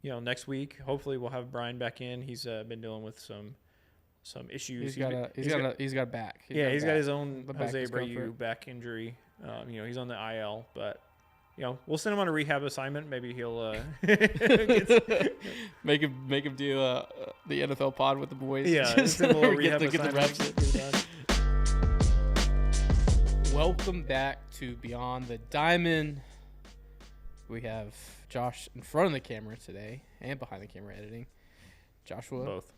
next week, hopefully we'll have Brian back in. He's been dealing with some issues. He's got a back. He's got his own The back Jose discomfort. Abreu back injury. He's on the IL, but we'll send him on a rehab assignment. Maybe he'll make him do the NFL pod with the boys. Yeah, Just send him a little get rehab the reps. assignment. Welcome back to Beyond the Diamond. We have Josh in front of the camera today and behind the camera editing. Joshua, Both.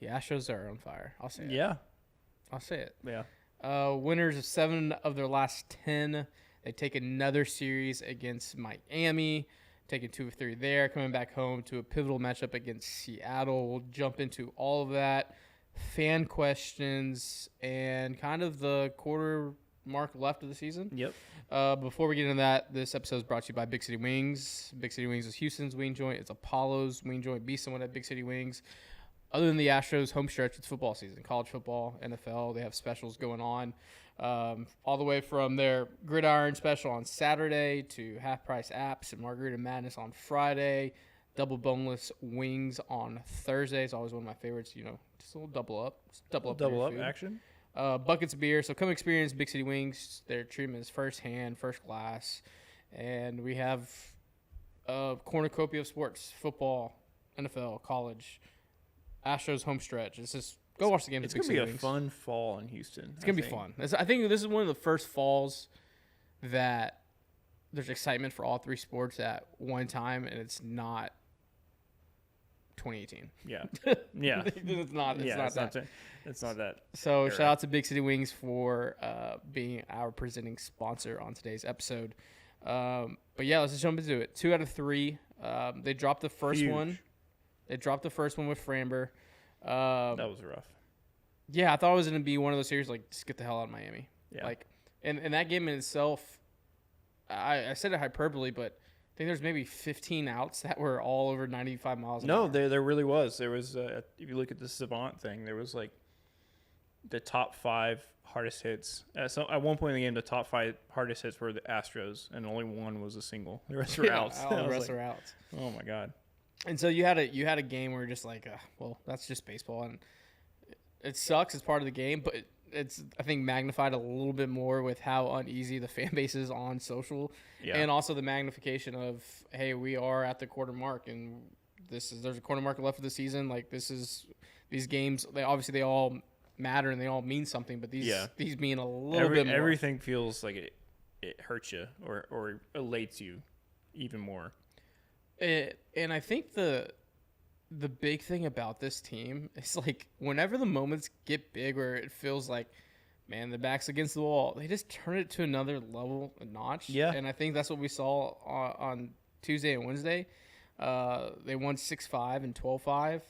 the Astros are on fire. I'll say it. Yeah. I'll say it. Yeah. Winners of 7 of their last 10. They take another series against Miami, taking 2 of 3 there, coming back home to a pivotal matchup against Seattle. We'll jump into all of that, fan questions, and kind of the quarter mark left of the season. Yep. Before we get into that, this episode is brought to you by Big City Wings. Big City Wings is Houston's wing joint. It's Apollo's wing joint. Be someone at Big City Wings. Other than the Astros home stretch, it's football season. College football, NFL, they have specials going on. All the way from their Gridiron special on Saturday to half-price apps and Margarita Madness on Friday. Double boneless wings on Thursday. It's always one of my favorites. Just a little double up. Just double up Food. Action. Buckets of beer. So come experience Big City Wings. Their treatment is first hand, first class. And we have a cornucopia of sports, football, NFL, college, Astros home stretch. It's just go watch the game. It's going to be a fun fall in Houston. It's going to be fun. I think this is one of the first falls that there's excitement for all 3 sports at one time, and it's not 2018. Yeah. Yeah. It's not that. It's not that. So era. shout out to Big City Wings for being our presenting sponsor on today's episode. But yeah, let's just jump into it. 2 out of 3. They dropped the first Huge. one. They dropped the first one with Framber. That was rough. Yeah, I thought it was going to be one of those series like just get the hell out of Miami. Yeah. And that game in itself, I said it hyperbole, but I think there's maybe 15 outs that were all over 95 miles an hour. There really was. There was, if you look at the Savant thing, there was like the top 5 hardest hits. So at one point in the game, the top 5 hardest hits were the Astros, and only one was a single. The rest were outs. All the rest are outs. Oh my god. And so you had a game where you're just like, well, that's just baseball, and it sucks. It's part of the game, but it's I think magnified a little bit more with how uneasy the fan base is on social, and also the magnification of hey, we are at the quarter mark, and there's a quarter mark left of the season. Like these games, they all matter and they all mean something, but these mean a little bit more. Everything feels like it hurts you or elates you even more. And I think the big thing about this team is like whenever the moments get big where it feels like, man, the back's against the wall, they just turn it to another level, a notch. Yeah. And I think that's what we saw on Tuesday and Wednesday. They won 6-5 and 12-5.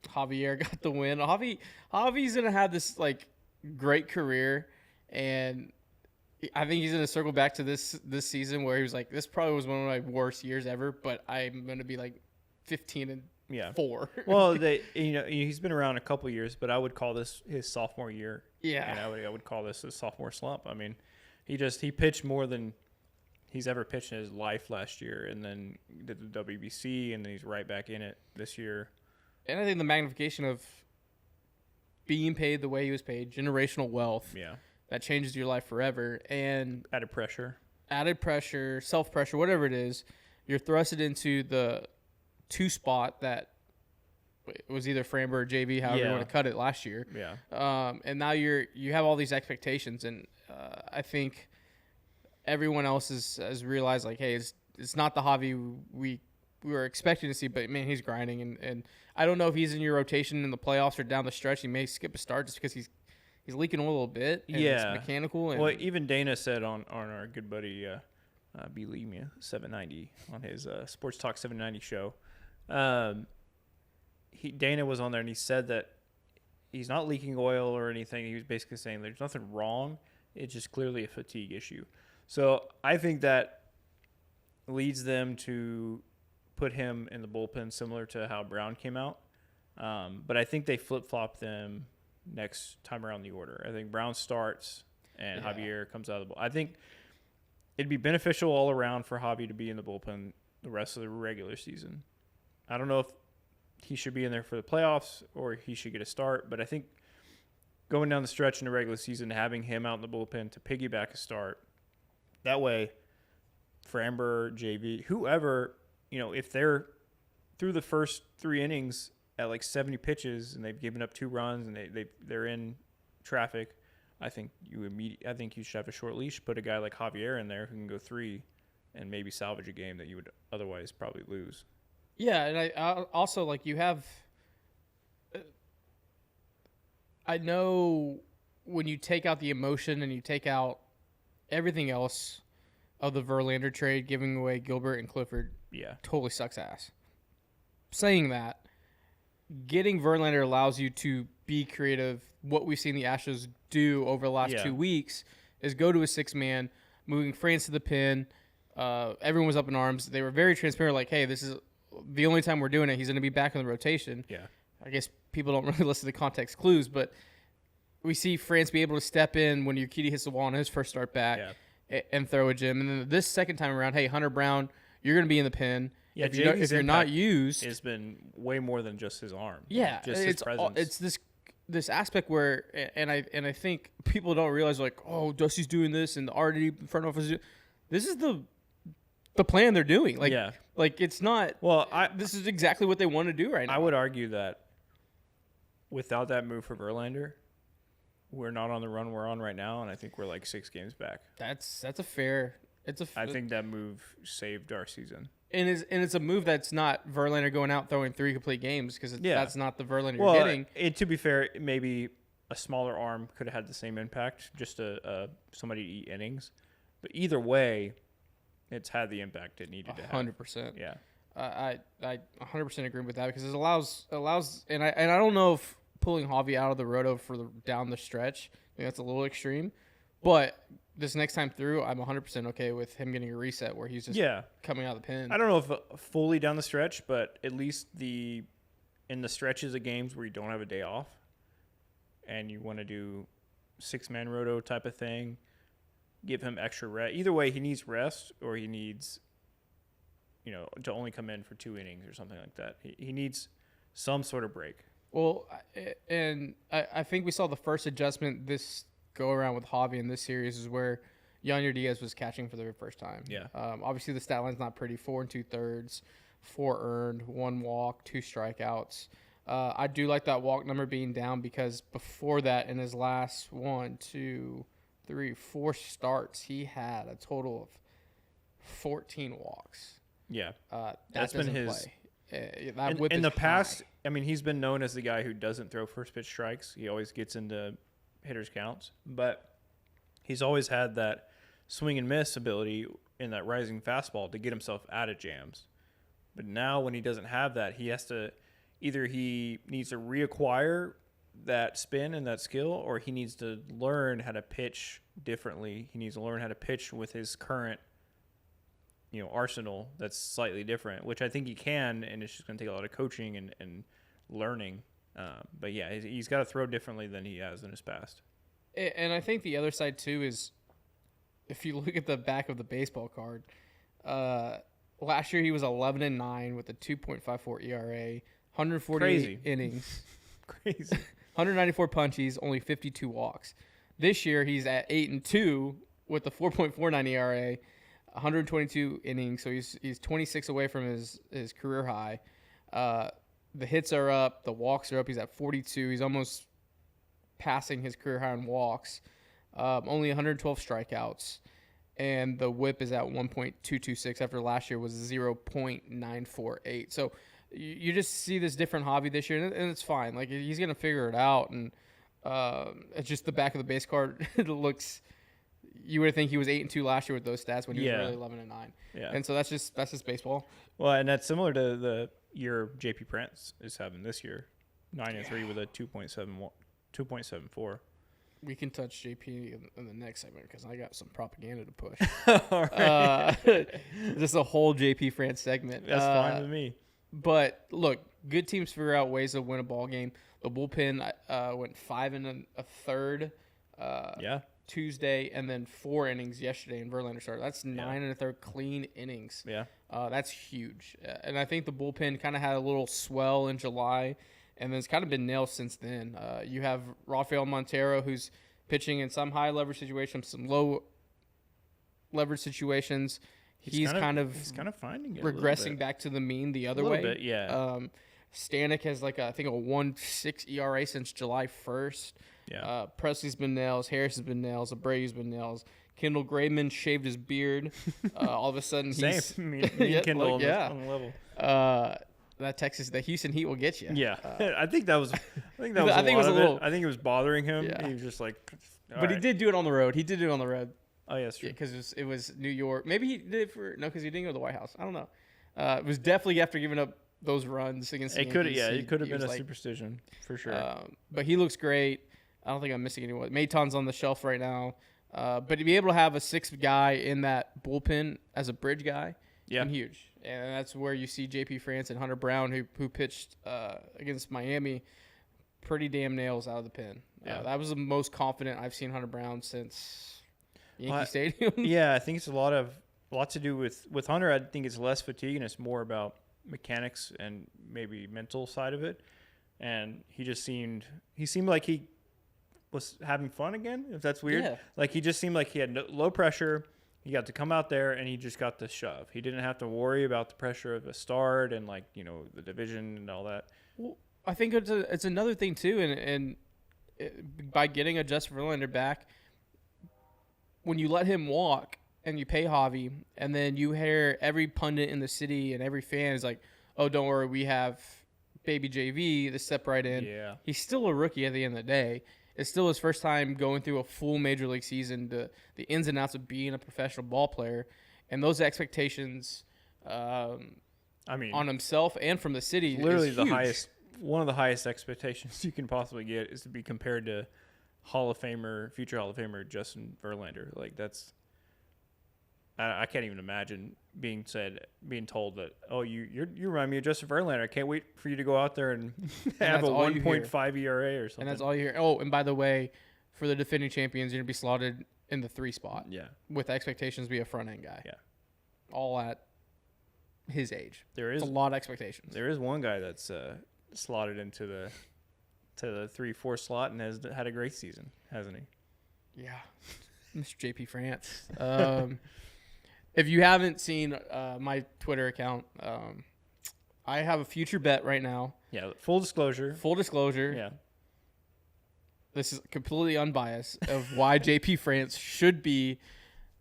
Javier got the win. Javi's gonna have this like great career, and I think he's going to circle back to this season where he was like, this probably was one of my worst years ever, but I'm going to be like 15-4. Well, he's been around a couple years, but I would call this his sophomore year. Yeah. And I would call this his sophomore slump. I mean, he pitched more than he's ever pitched in his life last year, and then did the WBC, and then he's right back in it this year. And I think the magnification of being paid the way he was paid, generational wealth. Yeah. That changes your life forever. And Added pressure, self-pressure, whatever it is, you're thrusted into the 2 spot that was either Framber or JV, however you want to cut it, last year. Yeah. And now you have all these expectations, and I think everyone else has realized, like, hey, it's not the Javi we were expecting to see, but, man, he's grinding. And I don't know if he's in your rotation in the playoffs or down the stretch. He may skip a start just because he's leaking oil a little bit. And it's mechanical. And well, even Dana said on our good buddy Believe Me 790 on his Sports Talk 790 show, Dana was on there and he said that he's not leaking oil or anything. He was basically saying there's nothing wrong. It's just clearly a fatigue issue. So I think that leads them to put him in the bullpen similar to how Brown came out. But I think they flip-flop them next time around the order. I think Brown starts and Javier comes out of the bullpen. I think it'd be beneficial all around for Javi to be in the bullpen the rest of the regular season. I don't know if he should be in there for the playoffs or he should get a start, but I think going down the stretch in the regular season, having him out in the bullpen to piggyback a start, that way, Framber, JV, whoever, if they're through the first 3 innings at like 70 pitches and they've given up 2 runs and they're in traffic, I think you should have a short leash, put a guy like Javier in there who can go 3 and maybe salvage a game that you would otherwise probably lose. Yeah, and I also, like, you have I know when you take out the emotion and you take out everything else of the Verlander trade, giving away Gilbert and Clifford, totally sucks ass. Saying that, getting Verlander allows you to be creative. What we've seen the Astros do over the last 2 weeks is go to a 6-man, moving France to the pin. Everyone was up in arms. They were very transparent, like, hey, this is the only time we're doing it. He's going to be back in the rotation. Yeah. I guess people don't really listen to context clues, but we see France be able to step in when Urquidy hits the wall on his first start back and throw a gem. And then this second time around, hey, Hunter Brown, you're going to be in the pen. Yeah, if you're not used, it's been way more than just his arm. Yeah, just his presence. It's this aspect where, and I think people don't realize, like, oh, Dusty's doing this and the RD front office. This is the plan they're doing. Like it's not. Well, this is exactly what they want to do right now. I would argue that without that move for Verlander, we're not on the run we're on right now, and I think we're like 6 games back. That's a fair. I think that move saved our season. And it's a move that's not Verlander going out throwing 3 complete games, because that's not the Verlander you're getting. To be fair, maybe a smaller arm could have had the same impact, just somebody to eat innings. But either way, it's had the impact it needed to have. 100%. Yeah. I 100% agree with that, because it allows and I don't know if pulling Javi out of the roto for down the stretch, I think that's a little extreme, but this next time through, I'm 100% okay with him getting a reset where he's just coming out of the pen. I don't know if fully down the stretch, but at least in the stretches of games where you don't have a day off and you want to do 6-man roto type of thing, give him extra rest. Either way, he needs rest, or he needs, to only come in for 2 innings or something like that. He needs some sort of break. Well, and I think we saw the first adjustment this go around with Javi in this series is where Yonder Diaz was catching for the very first time. Yeah. Obviously, the stat line's not pretty. 4 2/3, 4 earned, 1 walk, 2 strikeouts. I do like that walk number being down, because before that, in his last 1, 2, 3, 4 starts, he had a total of 14 walks. Yeah. That's been his play. In the past, high. He's been known as the guy who doesn't throw first pitch strikes. He always gets into hitters counts, but he's always had that swing and miss ability in that rising fastball to get himself out of jams. But now when he doesn't have that, he has to he needs to reacquire that spin and that skill, or he needs to learn how to pitch differently. He needs to learn how to pitch with his current arsenal that's slightly different, which I think he can, and it's just going to take a lot of coaching and learning. But yeah, he's got to throw differently than he has in his past. And I think the other side too is, if you look at the back of the baseball card, last year he was 11-9 with a 2.54 ERA, 148 innings, crazy, 194 punchies, only 52 walks. This year he's at 8-2 with a 4.49 ERA, 122 innings, so he's 26 away from his career high. The hits are up, the walks are up. He's at 42. He's almost passing his career high in walks. Only 112 strikeouts, and the WHIP is at 1.226 after last year was 0.948. So you just see this different Javi this year, and it's fine. Like, he's gonna figure it out, and it's just the back of the base card. It looks. You would think he was 8-2 last year with those stats when he was really 11-9. Yeah. And so that's just baseball. Well, and that's similar to the year JP Prince is having this year, 9-3 with a 2.74. We can touch JP in the next segment, because I got some propaganda to push. All right. Just a whole JP France segment. That's fine with me. But look, good teams figure out ways to win a ball game. The bullpen went 5 1/3. Tuesday, and then 4 innings yesterday in Verlander started. That's 9 1/3 clean innings. Yeah. That's huge. And I think the bullpen kind of had a little swell in July, and then it's kind of been nailed since then. You have Rafael Montero, who's pitching in some high leverage situations, some low leverage situations. He's kind of finding it, regressing back to the mean the other a way. little bit, yeah. Stanek has I think a 1.6 ERA since July 1st. Yeah. Presley's been nails. Harris has been nails. Abreu's been nails. Kendall Graveman shaved his beard. All of a sudden, he's me and Kendall on the level. The Houston Heat will get you. Yeah, I think that was. I think it was bothering him. Yeah. He was just like. But he did do it on the road. Oh yeah, that's true. Because it was New York. Maybe he did it because he didn't go to the White House. I don't know. It was definitely after giving up those runs against the Yankees. It could have been a superstition for sure. But he looks great. I don't think I'm missing anyone. Maton's on the shelf right now. But to be able to have a sixth guy in that bullpen as a bridge guy, huge. And that's where you see J.P. France and Hunter Brown, who pitched against Miami, pretty damn nails out of the pen. Yeah. That was the most confident I've seen Hunter Brown since Yankee Stadium. Yeah, I think it's a lot to do with Hunter. I think it's less fatigue and it's more about mechanics and maybe mental side of it. And he seemed like he was having fun again, if that's weird. Yeah. Like he just seemed like he had low pressure. He got to come out there and he just got the shove. He didn't have to worry about the pressure of a start and the division and all that. Well, I think it's another thing too, and by getting a Justin Verlander back, when you let him walk and you pay Javi, and then you hear every pundit in the city and every fan is like, "Oh, don't worry, we have baby JV to step right in." Yeah, he's still a rookie at the end of the day. It's still his first time going through a full major league season, the ins and outs of being a professional ball player, and those expectations, on himself and from the city, literally is the huge. highest. One of the highest expectations you can possibly get is to be compared to future Hall of Famer Justin Verlander. Like that's, I can't even imagine being told that, oh, you remind me of Justin Verlander. I can't wait for you to go out there and have a 1.5 ERA or something. And that's all you hear. Oh, and by the way, for the defending champions, you're going to be slotted in the 3 spot. Yeah. With expectations to be a front end guy. Yeah. All at his age. It's a lot of expectations. There is one guy that's slotted into the 3-4 slot and has had a great season, hasn't he? Yeah. Mr. JP France. If you haven't seen my Twitter account, I have a future bet right now. Yeah, full disclosure. Yeah. Yeah. This is completely unbiased of why JP France should be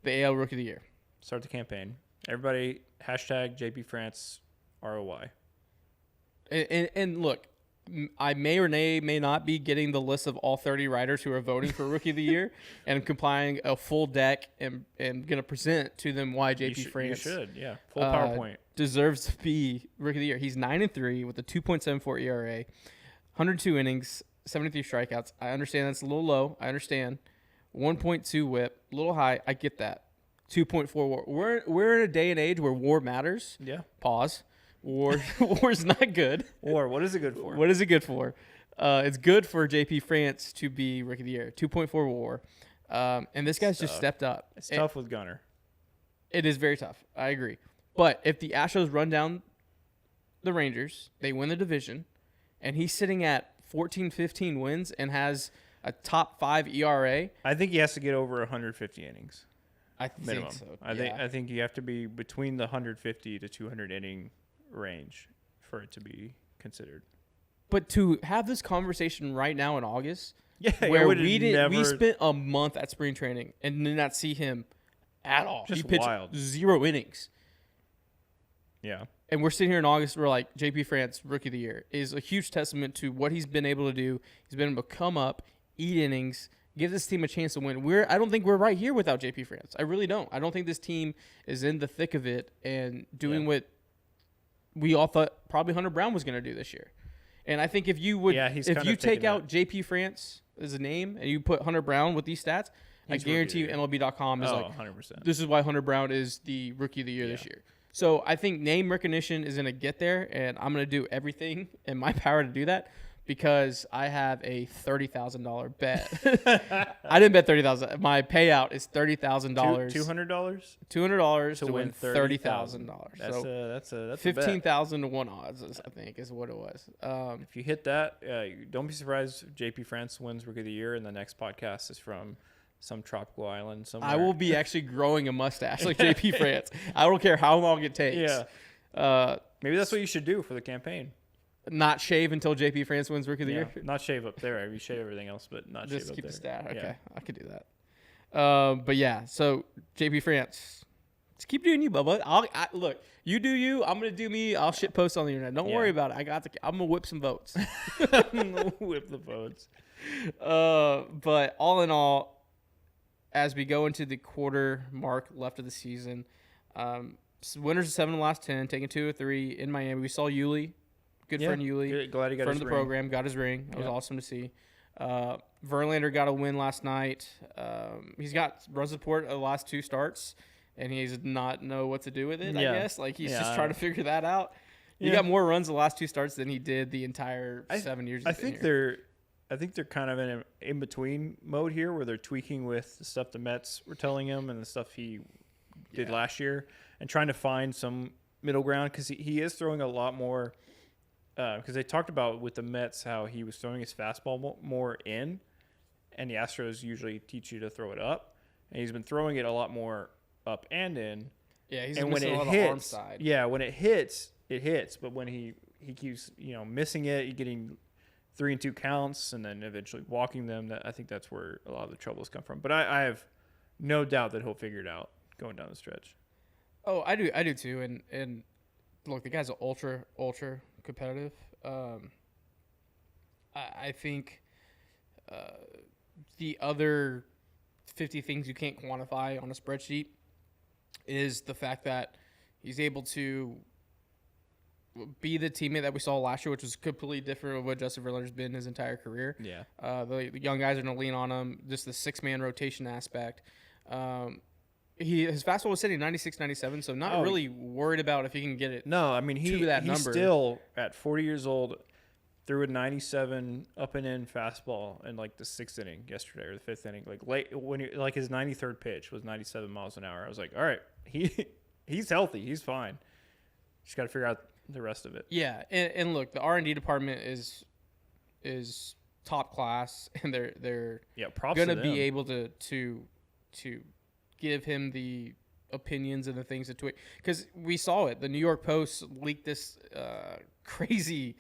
the AL Rookie of the Year. Start the campaign. Everybody, hashtag JP France ROY. And look, I may or may not be getting the list of all 30 writers who are voting for Rookie of the Year and compiling a full deck and going to present to them why JP France full PowerPoint deserves to be Rookie of the Year. He's 9-3 with a 2.74 ERA, 102 innings, 73 strikeouts. I understand that's a little low. I understand. 1.2 WHIP, a little high. I get that. 2.4 WAR. We're in a day and age where WAR matters. Yeah. Pause. War's not good. Or what is it good for? What is it good for? It's good for JP France to be Rookie of the Year. 2.4 WAR. And this guy's just stepped up. It's tough with Gunnar. It is very tough. I agree. But if the Astros run down the Rangers, they win the division, and he's sitting at 14-15 wins and has a top 5 ERA. I think he has to get over 150 innings. Minimum. Think so. I think you have to be between the 150 to 200 inning range for it to be considered. But to have this conversation right now in August, where we spent a month at spring training and did not see him at all. Just he pitched wild. 0 innings. Yeah. And we're sitting here in August, we're like, JP France, Rookie of the Year, is a huge testament to what he's been able to do. He's been able to come up, eat innings, give this team a chance to win. I don't think we're right here without JP France. I really don't. I don't think this team is in the thick of it and doing what we all thought probably Hunter Brown was going to do this year. And I think if you take out JP France as a name and you put Hunter Brown with these stats, I guarantee you MLB.com is 100%. This is why Hunter Brown is the Rookie of the Year this year. So I think name recognition is going to get there, and I'm going to do everything in my power to do that because I have a $30,000 bet. I didn't bet $30,000. My payout is $30,000. $200 $200 to to win win $30,000. That's So that's a 15,000 to 1 odds, I think, is what it was. If you hit that, don't be surprised if JP France wins Rookie of the Year, and the next podcast is from some tropical island somewhere. I will be actually growing a mustache like JP France. I don't care how long it takes. Yeah. Maybe that's what you should do for the campaign. Not shave until JP France wins Rookie of the Year. Not shave up there. You shave everything else, but not Just shave up keep there. the stat. Okay, Yeah. I could do that. But yeah, so JP France, just keep doing you, Bubba. Look, you do you. I'm gonna do me. I'll shit post on the internet. Don't Yeah. worry about it. I'm gonna whip some votes. Whip the votes. But all in all, as we go into the quarter mark left of the season, winners of 7 of the last 10, taking 2 or 3 in Miami. We saw Yuli, good friend Yuli, Good. Glad he got friend his of the ring. program, got his ring. That was Yeah. awesome to see. Verlander got a win last night. He's got run support of the last 2 starts, and he's not know what to do with it. Yeah. I guess he's Yeah, just I trying know. to figure that out. He Yeah. got more runs the last 2 starts than he did the entire 7 years. I he's been think here. they're kind of in an in between mode here, where they're tweaking with the stuff the Mets were telling him and the stuff he did Yeah. last year, and trying to find some middle ground, because he is throwing a lot more. Because they talked about with the Mets how he was throwing his fastball more in, and the Astros usually teach you to throw it up, and he's been throwing it a lot more up and in. Yeah, he's And when missing it a lot of arm hits, side. yeah, when it hits, it hits. But when he keeps missing it, he getting 3-2 counts, and then eventually walking them. I think that's where a lot of the troubles come from. But I have no doubt that he'll figure it out going down the stretch. Oh, I do too. And look, the guy's ultra competitive. I think the other 50 things you can't quantify on a spreadsheet is the fact that he's able to be the teammate that we saw last year, which was completely different of what Justin Verlander's been his entire career. Yeah. The young guys are going to lean on him. Just the 6-man rotation aspect. His fastball was sitting 96, 97, so not really worried about if he can get it. No, I mean To that he's number. still at 40 years old threw a 97 up and in fastball in like the 6th inning yesterday, or the 5th inning, like late when his 93rd pitch was 97 miles an hour. I was like, all right, he's healthy, he's fine. Just got to figure out the rest of it. Yeah, and look, the R&D department is top class, and they're Props gonna to be them. able to give him the opinions and the things to tweet, because we saw it. The New York Post leaked this crazy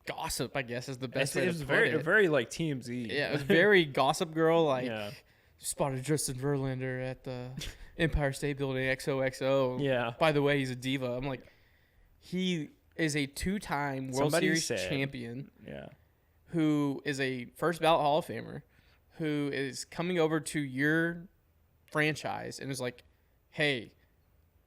gossip, I guess is the best way It to was put very it. very like TMZ. Yeah, it was very Gossip Girl, like Yeah. spotted Justin Verlander at the Empire State Building XOXO. Yeah. By the way, he's a diva. I'm like, he is a 2-time World Somebody Series said- champion Yeah. who is a first ballot Hall of Famer, who is coming over to your franchise and is like, hey,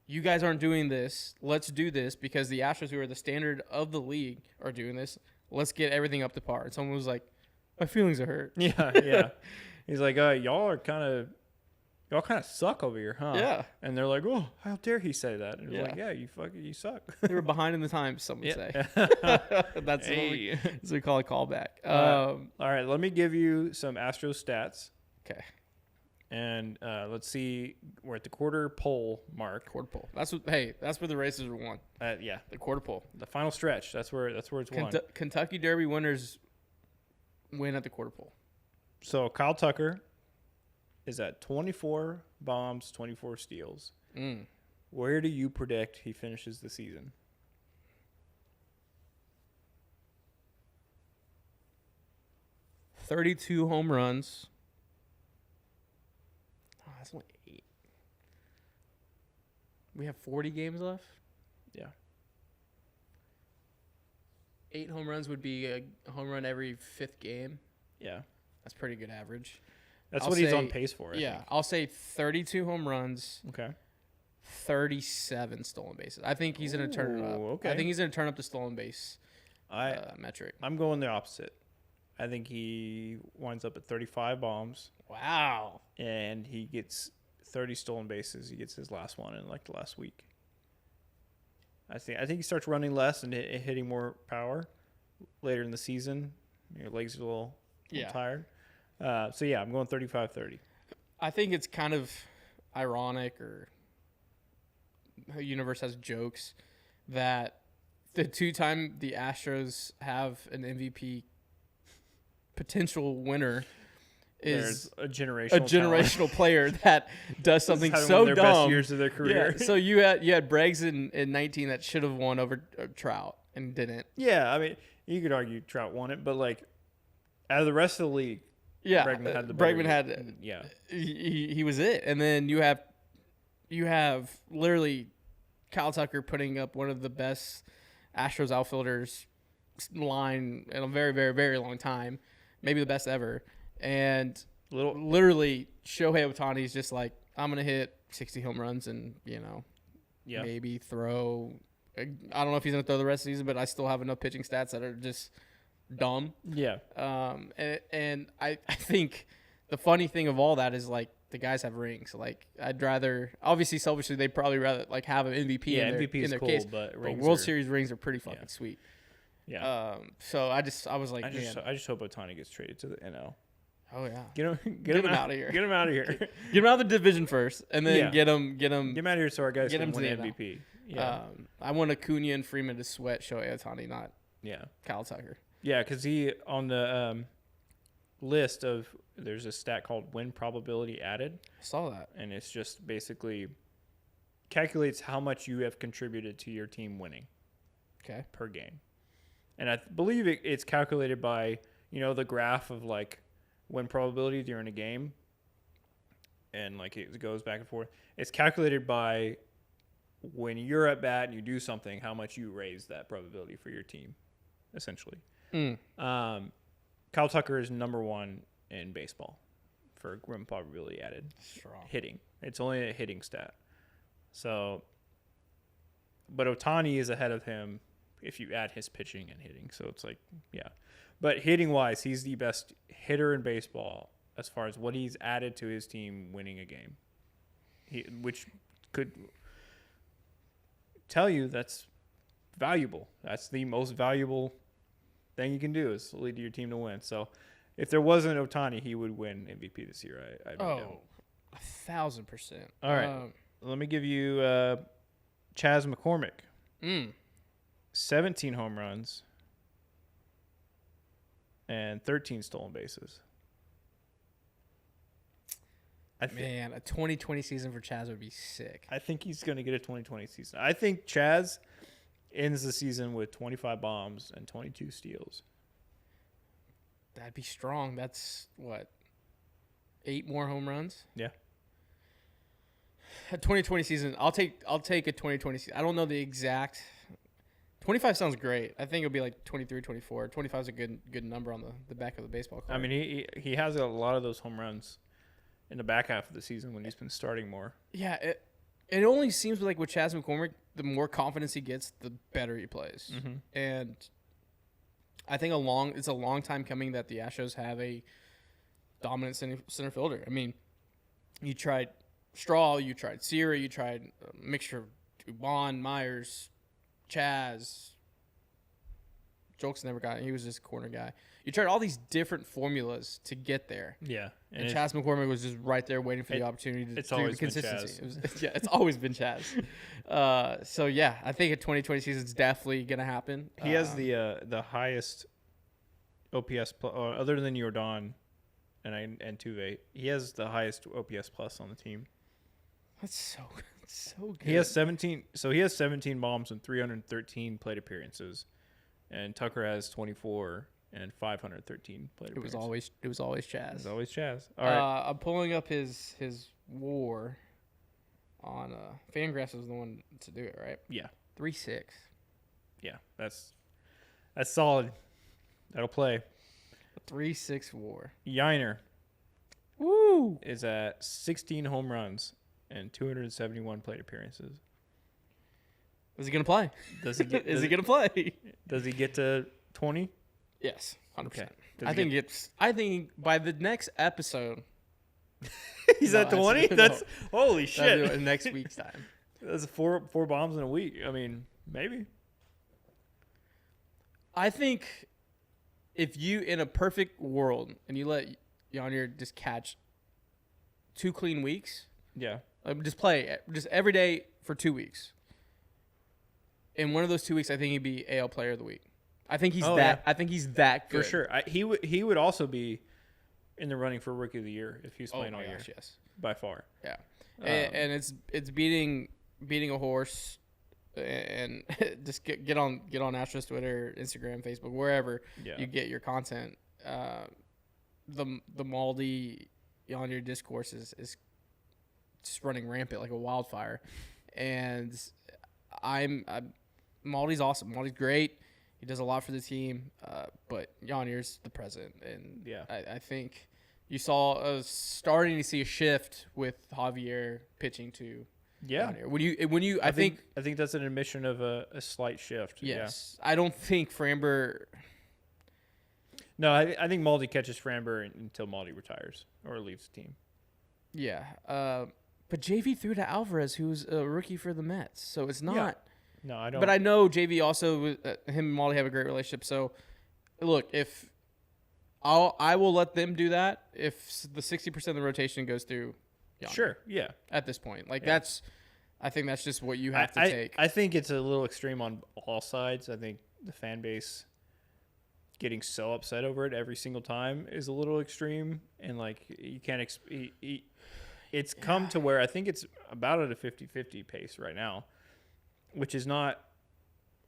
you guys aren't doing this. Let's do this because the Astros, who are the standard of the league, are doing this. Let's get everything up to par. And someone was like, my feelings are hurt. Yeah. He's like, y'all kind of suck over here, huh? Yeah. And they're like, oh, how dare he say that? And Yeah. it's like, yeah, you suck. They were behind in the times, some would say. That's Hey. what we call a callback. All right, let me give you some Astro stats. Okay. And let's see, we're at the quarter pole mark. Quarter pole. That's where the races are won. Yeah, The quarter pole. the final stretch. That's where it's won. Kentucky Derby winners win at the quarter pole. So Kyle Tucker is at 24 bombs, 24 steals. Where do you predict he finishes the season? 32 home runs. Oh, that's only 8. We have 40 games left. Yeah. 8 home runs would be a home run every 5th game. Yeah. That's pretty good average. That's I'll what he's say- on pace for, I Yeah, think. I'll say 32 home runs, Okay. 37 stolen bases. I think he's going to turn it up. Ooh, okay. I think he's going to turn up the stolen base metric. I'm going the opposite. I think he winds up at 35 bombs, Wow. and he gets 30 stolen bases. He gets his last one in like the last week. I think he starts running less and hitting more power, later in the season. Your legs are a little Yeah. tired. So, yeah, I'm going 35-30. I think it's kind of ironic, or the universe has jokes, that the 2-time the Astros have an MVP potential winner is There's a generational a generational player that does something having so one of their dumb. best years of their career. Yeah. So you had Breggs in 19 that should have won over Trout and didn't. Yeah, I mean, you could argue Trout won it, but like out of the rest of the league, Yeah, Bregman had the better Bregman year. had Yeah, he was it, and then you have literally Kyle Tucker putting up one of the best Astros outfielders line in a very, very, very long time, maybe the best ever, and literally Shohei Ohtani's just like, I'm gonna hit 60 home runs and yeah. maybe throw. I don't know if he's gonna throw the rest of the season, but I still have enough pitching stats that are just dumb. Yeah. And I think the funny thing of all that is like the guys have rings. Like I'd rather, obviously selfishly, they'd probably rather like have an MVP. Yeah, in their, MVP in is their cool, case, but World Series rings are pretty fucking Yeah. sweet. Yeah. So I was like, I man, just hope Ohtani gets traded to the NL. oh yeah, Get him him out outta here. Get him out of here. get him out of the division first, and then Yeah. get him. Get him out of here so our guys Get can him to win the NL. MVP. Yeah. I want Acuna and Freeman to sweat Shohei Ohtani, not Yeah. Kyle Tucker. Yeah, because he on the list of there's a stat called win probability added, I saw that. and it's just basically calculates how much you have contributed to your team winning Okay. per game, and I believe it's calculated by the graph of like win probability during a game, and like it goes back and forth. It's calculated by when you're at bat and you do something, how much you raise that probability for your team, essentially. Kyle Tucker is number 1 in baseball for win probability added. Strong. Hitting. It's only a hitting stat. So, but Ohtani is ahead of him if you add his pitching and hitting. So it's like, yeah. But hitting wise, he's the best hitter in baseball as far as what he's added to his team winning a game. Which could tell you that's valuable. That's the most valuable thing you can do is lead your team to win. So if there wasn't Ohtani, he would win MVP this year. I Oh, 1,000%. All right. Let me give you Chas McCormick. 17 home runs and 13 stolen bases. Man, a 2020 season for Chas would be sick. I think he's going to get a 2020 season. I think Chas ends the season with 25 bombs and 22 steals. That'd be strong. That's what, 8 more home runs? Yeah. A 2020 season. I'll take a 2020 season. I don't know the exact. 25 sounds great. I think it'll be like 23, 24. 25 is a good number on the back of the baseball card. I mean, he has a lot of those home runs in the back half of the season when he's been starting more. Yeah, it only seems like with Chas McCormick, the more confidence he gets, the better he plays. Mm-hmm. And I think it's a long time coming that the Astros have a dominant center fielder. I mean, you tried Straw, you tried Sierra, you tried a mixture of Dubon, Myers, Chas. Jolks never got it. He was just a corner guy. You tried all these different formulas to get there. Yeah. And Chas McCormick was just right there waiting for the opportunity to it's do always the been consistency. Chas. It's always been Chas. So, yeah, I think a 2020 season is definitely going to happen. He has the highest OPS other than Yordan and Tuve. He has the highest OPS plus on the team. That's so good. He has 17. So he has 17 bombs and 313 plate appearances, and Tucker has 24 and 513 plate It appearances. was always Chas. It's always Chas. All right. I'm pulling up his WAR on Fangraphs is the one to do it, right? Yeah. 3.6. Yeah. That's solid. That'll play. 3.6 WAR. Yiner Woo! is at 16 home runs and 271 plate appearances. Is he gonna play? Does he get? Is he gonna play? Does he get to 20? Yes, 100%. Okay. I think by the next episode, He's No, at 20. no. That's holy that'll be shit. next week's time. That's four bombs in a week. I mean, maybe. I think if you, in a perfect world, and you let Yonder just catch 2 clean weeks, Yeah. just play just every day for 2 weeks. In one of those 2 weeks, I think he'd be AL Player of the Week. I think he's Yeah. I think he's that good. For sure. He would also be in the running for Rookie of the Year if he was playing all year. Yes. By far. Yeah. And it's beating a horse, and just get on Astros Twitter, Instagram, Facebook, wherever you get your content. The Maldi Yonder discourse is just running rampant like a wildfire, and Maldi's awesome. Maldi's great. He does a lot for the team, but Yander's the president, and I think you saw starting to see a shift with Javier pitching to Yonder. I think that's an admission of a slight shift. Yes, I don't think Framber. No, I think Maldi catches Framber until Maldi retires or leaves the team. Yeah, but JV threw to Alvarez, who's a rookie for the Mets, so it's not. Yeah. No, I don't. But I know JV also, him and Maldi have a great relationship. So, look, if I will let them do that if the 60% of the rotation goes through Yonder. Sure, yeah. At this point, I think that's just what you have to take. I think it's a little extreme on all sides. I think the fan base getting so upset over it every single time is a little extreme, and you can't. It's come to where I think it's about at a 50-50 pace right now, which is not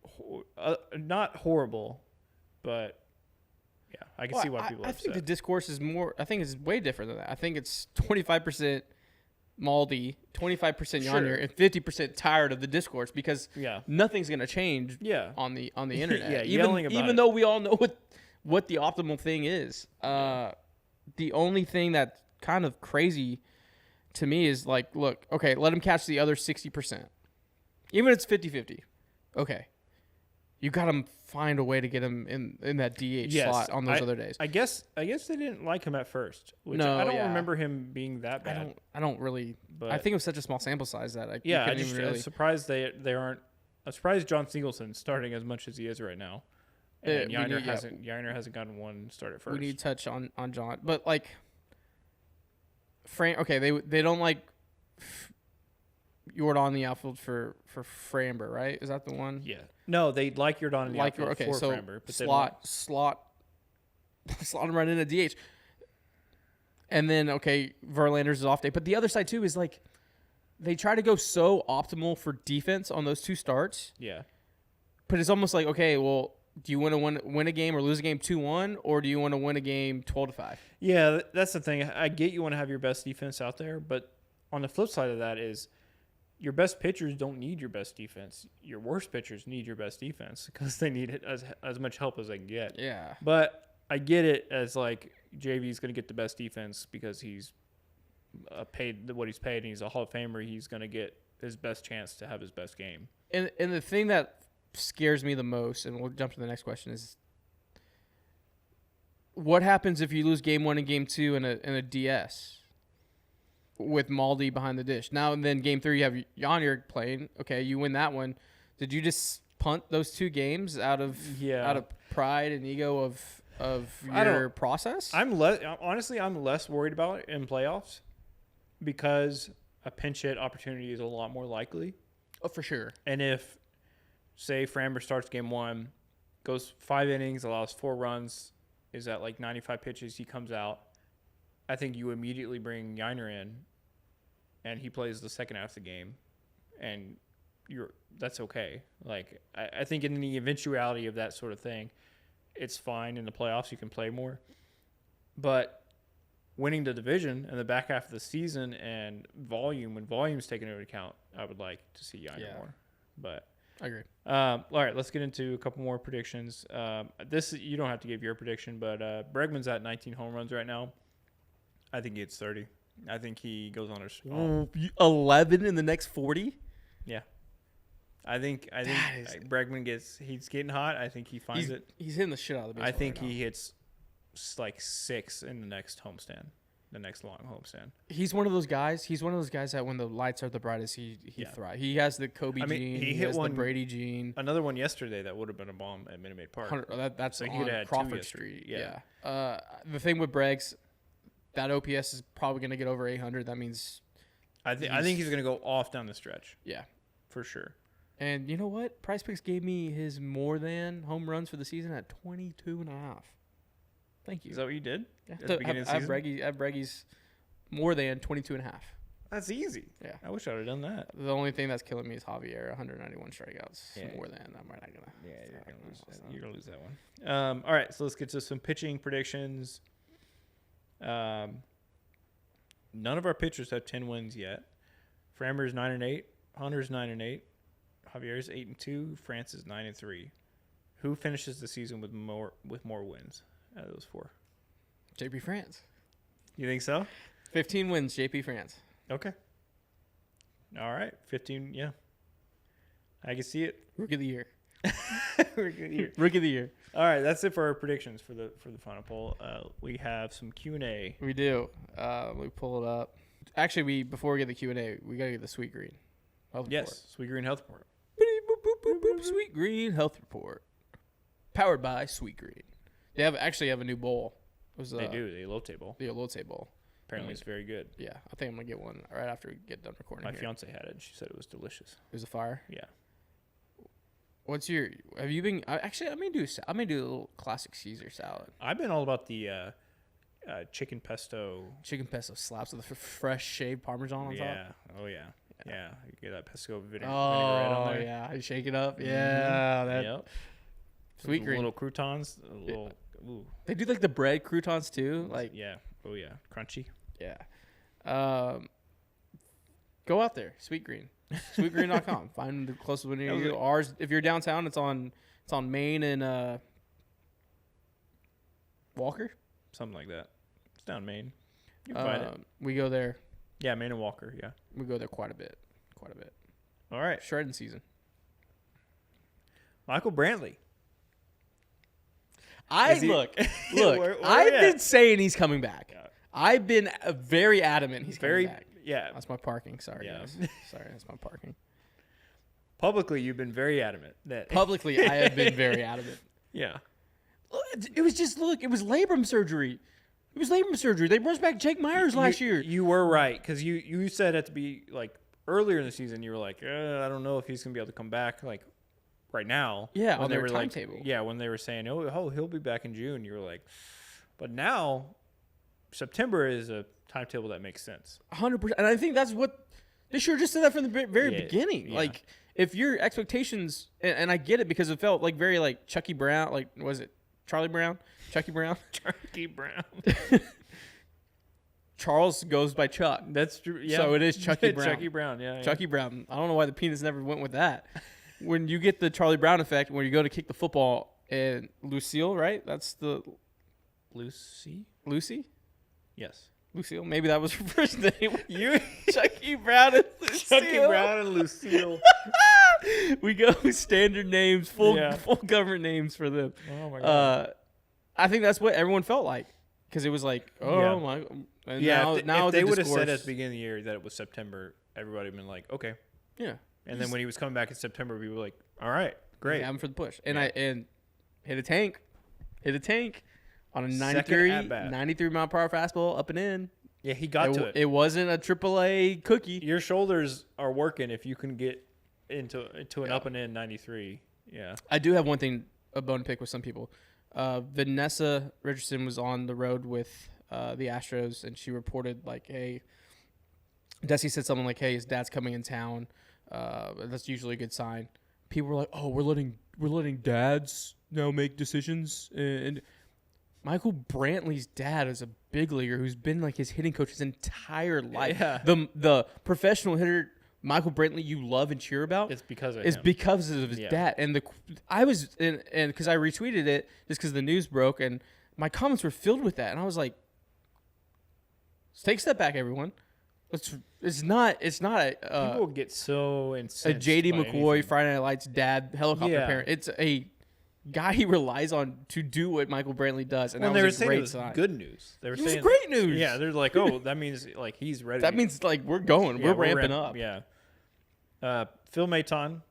horrible, but yeah, I can see why people are upset. I think the discourse is more. I think it's way different than that. I think it's 25% Maldi, 25% Yonder, and 50% tired of the discourse because nothing's going to change on the internet. Even though we all know what the optimal thing is. The only thing that's kind of crazy to me is look, okay, let him catch the other 60%. Even if it's 50-50. Okay. You got to find a way to get him in that DH slot on those other days. I guess they didn't like him at first. Which I don't remember him being that bad. I don't really. But I think it was such a small sample size that I'm surprised they aren't. I'm surprised John Singleton's starting as much as he is right now. And Yiner hasn't gotten one start at first. We need to touch on John, but okay, they don't like Yordan in the outfield for Framber, right? Is that the one? Yeah. No, they like Yordan in the outfield for Framber. But slot him right in a DH. And then, okay, Verlander's off day. But the other side, too, is they try to go so optimal for defense on those two starts. Yeah. But it's almost like, okay, well, do you want to win a game or lose a game 2-1, or do you want to win a game 12-5? Yeah, that's the thing. I get you want to have your best defense out there, but on the flip side of that is your best pitchers don't need your best defense. Your worst pitchers need your best defense because they need it as much help as they can get. Yeah. But I get it as JV's going to get the best defense because he's paid what he's paid and he's a Hall of Famer. He's going to get his best chance to have his best game. And the thing that scares me the most, and we'll jump to the next question, is what happens if you lose game 1 and game 2 in a DS with Maldi behind the dish? Now and then game 3 you have Yonder playing. Okay, you win that one. Did you just punt those 2 games out of pride and ego of your process? I'm less worried about it in playoffs because a pinch hit opportunity is a lot more likely. Oh, for sure. And if, say, Framber starts game 1, goes 5 innings, allows 4 runs, is at 95 pitches, he comes out, I think you immediately bring Yiner in, and he plays the second half of the game, and that's okay. I think in the eventuality of that sort of thing, it's fine in the playoffs. You can play more, but winning the division in the back half of the season and when volume's taken into account, I would like to see Yiner more. But I agree. All right, let's get into a couple more predictions. This you don't have to give your prediction, but Bregman's at 19 home runs right now. I think he hits 30. I think he goes on 11 in the next 40. Yeah, I think Bregman he's getting hot. I think he finds he's it. He's hitting the shit out of the baseball. I think he hits 6 in the next homestand. the next long homestand. He's one of those guys. He's one of those guys that when the lights are the brightest, he thrives. He has the Kobe gene. He hit has one, the Brady gene. Another one yesterday that would have been a bomb at Minute Maid Park. That's So he on could have had two Crawford yesterday. Street. Yeah. The thing with Breggs, that OPS is probably going to get over 800. That means I think he's going to go off down the stretch. Yeah. For sure. And you know what? Price Picks gave me his more than home runs for the season at 22.5. Thank you. Is that what you did? Yeah. At the beginning of the season? I have Breggy's more than 22.5. That's easy. Yeah. I wish I would have done that. The only thing that's killing me is Javier, 191 strikeouts. Yeah. More than. I'm not gonna. Yeah, you're gonna lose that one. All right, so let's get to some pitching predictions. None of our pitchers have 10 wins yet. Framber's 9-8, Hunter's 9-8, Javier's 8-2, France is 9-3. Who finishes the season with more wins out of those four? JP France. You think so? 15 wins, JP France. Okay. All right, 15. Yeah, I can see it. Rookie of the year. Rookie Rookie of the year. All right, that's it for our predictions for the final poll. We have some Q&A. We do. Let me pull it up. Actually, before we get the Q&A, we gotta get the Sweet Green Health Yes, Report. Sweet Green Health Report. Sweet Green Health Report, powered by Sweet Green. They have a new bowl. It was, They do. The elote bowl. The Elote Bowl. Apparently, it's very good. Yeah, I think I'm gonna get one right after we get done recording. My here. fiance had it. And she said it was delicious. It was a fire. Yeah. What's your? Have you been? Actually, I'm gonna do a little classic Caesar salad. I've been all about the chicken pesto. Chicken pesto slaps with a fresh shaved Parmesan on top. Yeah. Oh yeah. Yeah. You get that pesto vinaigrette Oh on there. yeah, you shake it up. Yeah, that Yep. Sweet Green. Little croutons. A little. Ooh. They do like the bread croutons too. Like Yeah. Oh yeah. Crunchy. yeah. Go out there, Sweet Green, sweetgreen.com. Find the closest one near you. Ours, if you're downtown, it's on Main and Walker. Something like that. It's down Maine. You can find it. We go there. Yeah, Maine and Walker. Yeah. We go there quite a bit. All right. Shredding season. Michael Brantley. Look. Where I've we been at? saying he's coming back. Yeah. I've been very adamant he's coming back. Yeah. That's my parking. Sorry, Yeah. guys. Sorry, that's my parking. Publicly, you've been very adamant that. Publicly, I have been very adamant. Yeah. It was just it was labrum surgery. It was labrum surgery. They rushed back Jake Myers last year. You were right because you said at the earlier in the season you were like, I don't know if he's gonna be able to come back like right now. Yeah, when on they their were timetable. like, yeah, when they were saying, oh, he'll be back in June. You were like, but now September is a timetable that makes sense. 100%. And I think that's what they should have just said that from the very beginning. Yeah. Like, if your expectations, and I get it because it felt like very like Chucky Brown, like was it Charlie Brown? Chucky Brown? Chucky Brown. Charles goes by Chuck. That's true. Yeah. So it is Chucky Brown. Chucky Brown. Yeah. Chucky Brown. I don't know why the penis never went with that. When you get the Charlie Brown effect, when you go to kick the football, and Lucille, right? That's the Lucy. Yes. Lucille. Maybe that was her first name. You Chucky Brown and Lucille. Chucky Brown and Lucille. We go standard names, full Yeah. government names for them. Oh my god. I think that's what everyone felt like because it was like, oh Yeah. my. And Yeah. now if they the would have said at discourse- the beginning of the year that it was September, everybody would have been like, okay. yeah. And then when he was coming back in September, we were like, all right, great. Have him for the push, and Yeah. hit a tank on a Second at bat. 93 mile per hour fastball up and in. Yeah, he got to it. It wasn't a AAA cookie. Your shoulders are working if you can get into an up and in 93. Yeah. I do have one thing, a bone to pick with some people. Vanessa Richardson was on the road with the Astros, and she reported like, hey, Desi said something like, hey, his dad's coming in town. That's usually a good sign. People were like, oh, we're letting dads now make decisions. And Michael Brantley's dad is a big leaguer who's been like his hitting coach his entire life. Yeah. The professional hitter Michael Brantley you love and cheer about It's because of is him. because of his Yeah. dad. And I was and because I retweeted it just because the news broke and my comments were filled with that, and I was like, let's take a step back, everyone. It's not a People get so incensed JD by McCoy anything. Friday Night Lights dad helicopter Yeah. parent. It's a guy he relies on to do what Michael Brantley does, and When that they were was a saying it great was sign. good news. They were It was saying great news. Yeah, they're like, oh, that means like he's ready. That means like we're going, Yeah, we're ramping up. Yeah. Phil Maton,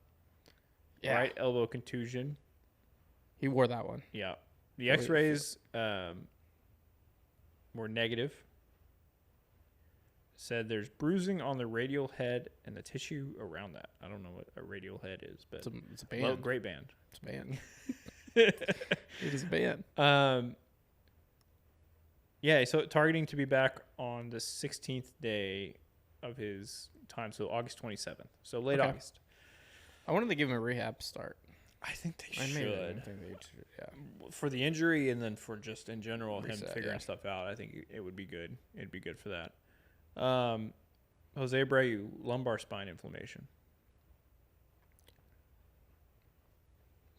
Yeah. right elbow contusion. He wore that one. Yeah. The Really X-rays were negative. Said there's bruising on the radial head and the tissue around that. I don't know what a radial head is, but It's a band. great band. It's a band. It is a band. Yeah, so targeting to be back on the 16th day of his time, so August 27th. So late Okay. August. I wanted to give him a rehab start. I think they I should. think they should. Yeah. For the injury and then for just in general, Reset, him figuring yeah. stuff out, I think it would be good. It'd be good for that. Jose Abreu, lumbar spine inflammation.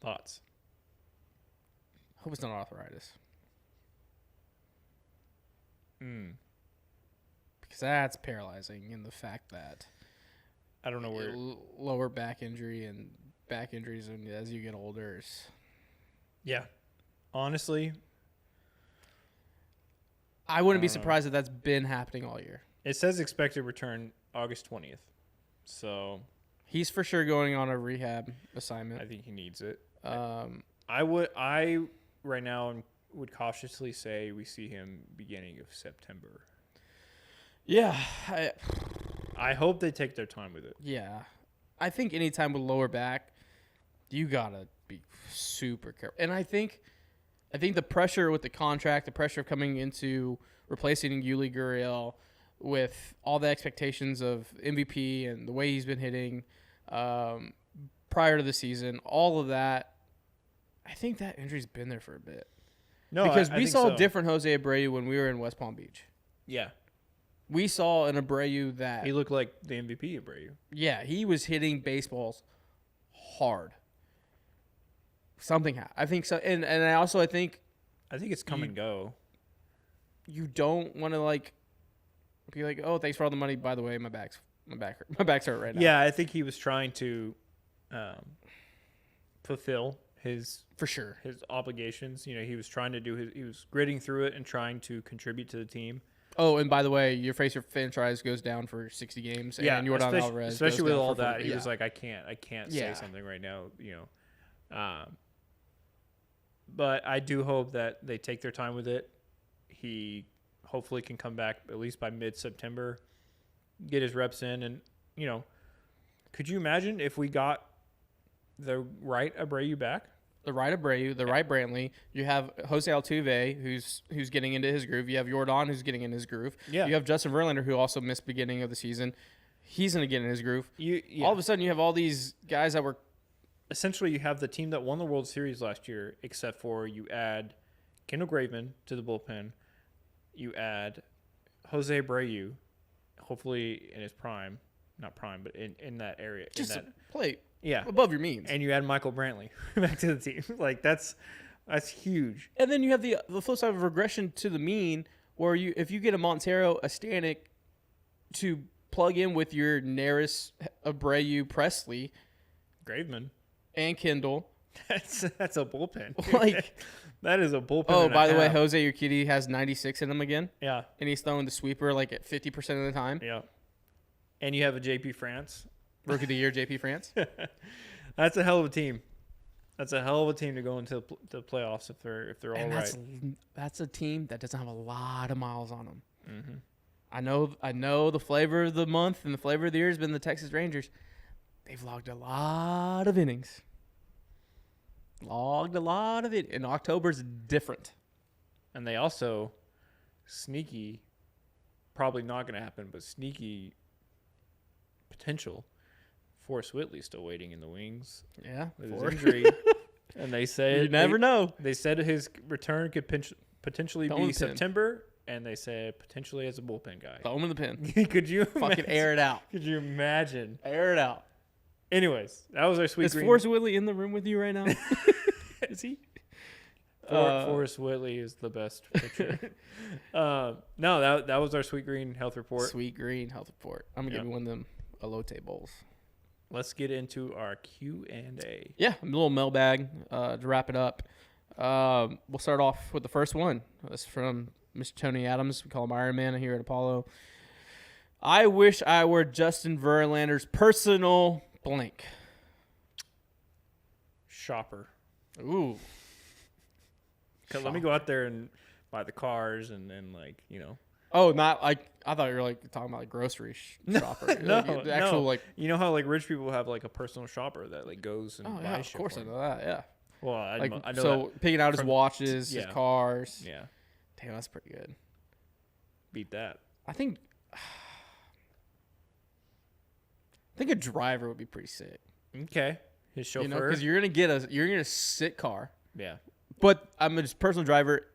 Thoughts? Hope it's not arthritis. Because that's paralyzing in the fact that I don't know where. lower back injury and back injuries as you get older is Yeah. Honestly, I wouldn't I be don't know. surprised if that's been happening all year. it says expected return August 20th. So He's for sure going on a rehab I assignment. think he needs it. Um, I right now would cautiously say we see him beginning of September. yeah, I hope they take their time with it. yeah. I think anytime with lower back, you gotta be super careful. And I think the pressure with the contract, the pressure of coming into replacing Yuli Gurriel with all the expectations of MVP and the way he's been hitting prior to the season, all of that, I think that injury's been there for a bit. No, Because I we think saw so. a different Jose Abreu when we were in West Palm Beach. Yeah, We saw an Abreu that, he looked like the MVP Abreu. yeah, he was hitting baseballs hard. Something happened. I think so. And I think I think it's come You- and go. you don't want to like be like, oh, thanks for all the money. By the way, my back's hurt right now. Yeah, I think he was trying to fulfill his for sure. obligations. You know, he was trying to he was gritting through it and trying to contribute to the team. Oh, and by the way, your face franchise goes down for 60 games. Yeah, and Yordan especially, Alvarez especially goes with down all for that, he yeah. was like, I can't say Yeah. something right now. You know, but I do hope that they take their time with it. He hopefully can come back at least by mid-September, get his reps in, and you know, could you imagine if we got the right Abreu back? the right Abreu, the right Brantley. You have Jose Altuve, who's getting into his groove. You have Yordan, who's getting in his groove. Yeah. You have Justin Verlander, who also missed beginning of the season. He's going to get in his groove. Yeah. All of a sudden, you have all these guys that were Essentially, you have the team that won the World Series last year, except for you add Kendall Graveman to the bullpen. You add Jose Abreu, hopefully in his prime, not prime, but in that area. just in that, play yeah. above your means. And you add Michael Brantley back to the team. Like that's huge. And then you have the flip side of regression to the mean, where if you get a Montero, a Stanek to plug in with your Neris, Abreu, Presley, Graveman. and Kendall. That's a bullpen. Like, that is a bullpen. oh, and a by the way, half. Jose Urquidy has 96 in him again, Yeah, and he's throwing the sweeper like at 50% of the time. yeah. And you have a JP France. Rookie of the year, JP France. That's a hell of a team. That's a hell of a team to go into the playoffs if they're all And right. that's a team that doesn't have a lot of miles on them. Mm-hmm. I know the flavor of the month and the flavor of the year has been the Texas Rangers. They've logged a lot of innings. And October's different. And they also sneaky, probably not going to happen, but sneaky potential. Forrest Whitley still waiting in the wings Yeah. with his injury, and they say You never know. They said his return could potentially Throw in be the pin. September, and they said potentially as a bullpen guy. Throw him in the pin. Could you Fucking imagine? air it out. Could you imagine? Air it out. Anyways, that was our sweet Is green. Forrest Whitley in the room with you right now? Is he? Forrest Whitley is the best pitcher. No, that was our sweet green health report. Sweet Green Health Report. I'm going to Yeah. give you one of them elote bowls. let's get into our Q&A. Yeah, a little mailbag to wrap it up. We'll start off with the first one. That's from Mr. Tony Adams. We call him Iron Man here at Apollo. I wish I were Justin Verlander's personal blank. Shopper. Ooh. Let me go out there and buy the cars and like, Oh, not like I thought you were like talking about like grocery shopper. No, Like, the actual no. like. You know how like rich people have like a personal shopper that like goes and Oh buys yeah, of shit course for I them? know that. Yeah. Well, I Like know so, picking out his from- watches, his yeah. cars. that. Yeah, Damn, that's pretty good. beat that. I think a driver would be pretty sick. Okay, his chauffeur. You know, because you're gonna get a sick car, yeah, but I'm his personal driver,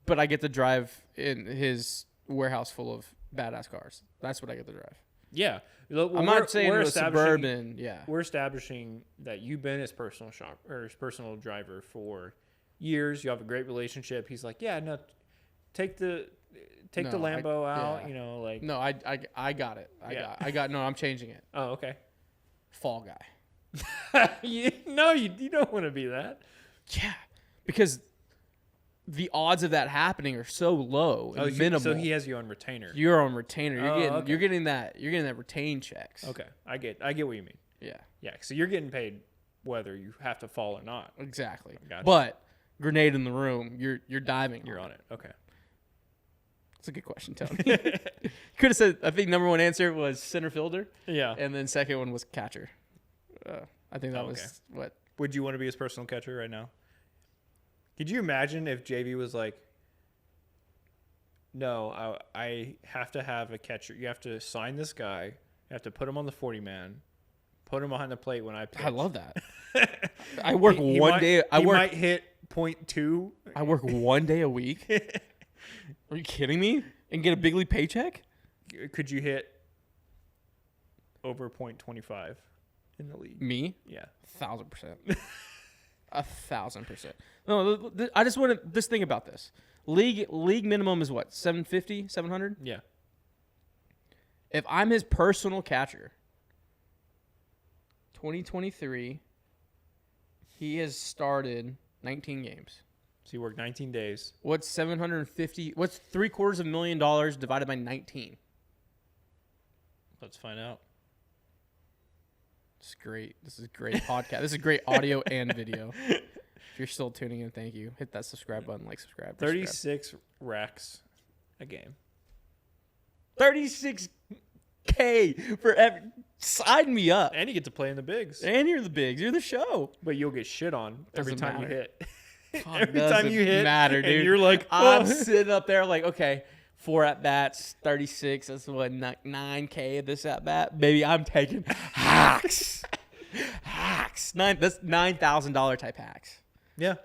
but I get to drive in his warehouse full of badass cars. That's what I get to drive. yeah. Look, I'm we're- not saying we're a establishing- suburban. Yeah. We're establishing that you've been his personal shopper or his personal driver for years. You have a great relationship. He's like, yeah, no, take the No, Lambo out. yeah. Like. No, I got it. I got. No, I'm changing it. Oh, okay. Fall guy. you don't want to be that. Yeah, because the odds of that happening are so low and minimal. So he has you on retainer. You're on retainer. Oh, You're getting that retained checks. Okay, I get what you mean. Yeah, Yeah, so you're getting paid whether you have to fall or not. exactly. Gotcha. But grenade in the room, you're diving. You're on it. Okay. That's a good question, Tony. Could have said. I think number one answer was center fielder, Yeah. and then second one was catcher. I think that Okay. was what. Would you want to be his personal catcher right now? Could you imagine if JV was like, no, I have to have a catcher. You have to sign this guy. You have to put him on the 40-man. Put him behind the plate when I pitch. I love that. I work He one might- day. He might hit .2. I work 1 day a week. Are you kidding me? And get a big league paycheck? Could you hit over .25 in the league? Me? Yeah. 1,000%. 1,000%. No, I just want to just think about this. League minimum is what? 750, 700? Yeah. If I'm his personal catcher, 2023, he has started 19 games. So you work 19 days. What's 750? What's $750,000 divided by 19? Let's find out. It's great. This is great podcast. This is great audio and video. If you're still tuning in, thank you. Hit that subscribe button, like, subscribe. 36 racks a game. 36K for every. Sign me up. And you get to play in the bigs. And you're the bigs. You're the show. But you'll get shit on every Doesn't time you matter. hit. Fuck, Every time doesn't you hit, matter, dude. and you're like, I'm oh. sitting up there like, okay, 4 at bats, 36. That's what 9K this at bat. Baby, I'm taking hacks. Hacks. That's $9,000 type hacks. Yeah.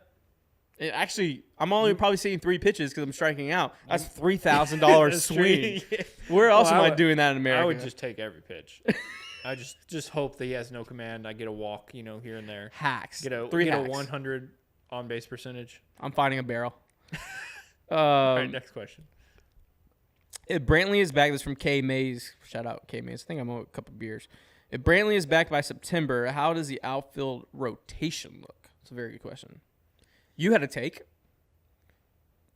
Actually, I'm only probably seeing 3 pitches because I'm striking out. That's $3,000 That's true. swing. Yeah. Where else Well, am I I would- doing that in America? I would just take every pitch. I just hope that he has no command. I get a walk, here and there. hacks. Get a 3 get hacks. a 100 on base percentage. I'm finding a barrel. All right, next question. If Brantley is back, this is from K Mays. Shout out K Mays. I think I'm on a couple beers. If Brantley is back by September, how does the outfield rotation look? It's a very good question. You had a take.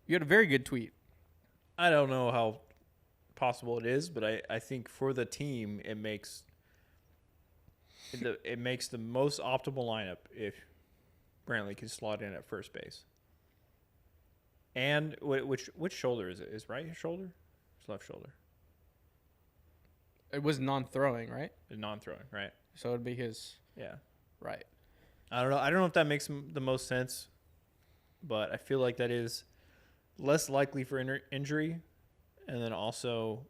You had a very good tweet. I don't know how possible it is, but I think for the team it makes the most optimal lineup if Brantley can slot in at first base. And which shoulder is it? Is right shoulder? It's left shoulder. It was non-throwing, right? Non-throwing, right? So it'd be his Yeah. right. I don't know if that makes the most sense, but I feel like that is less likely for injury, and then also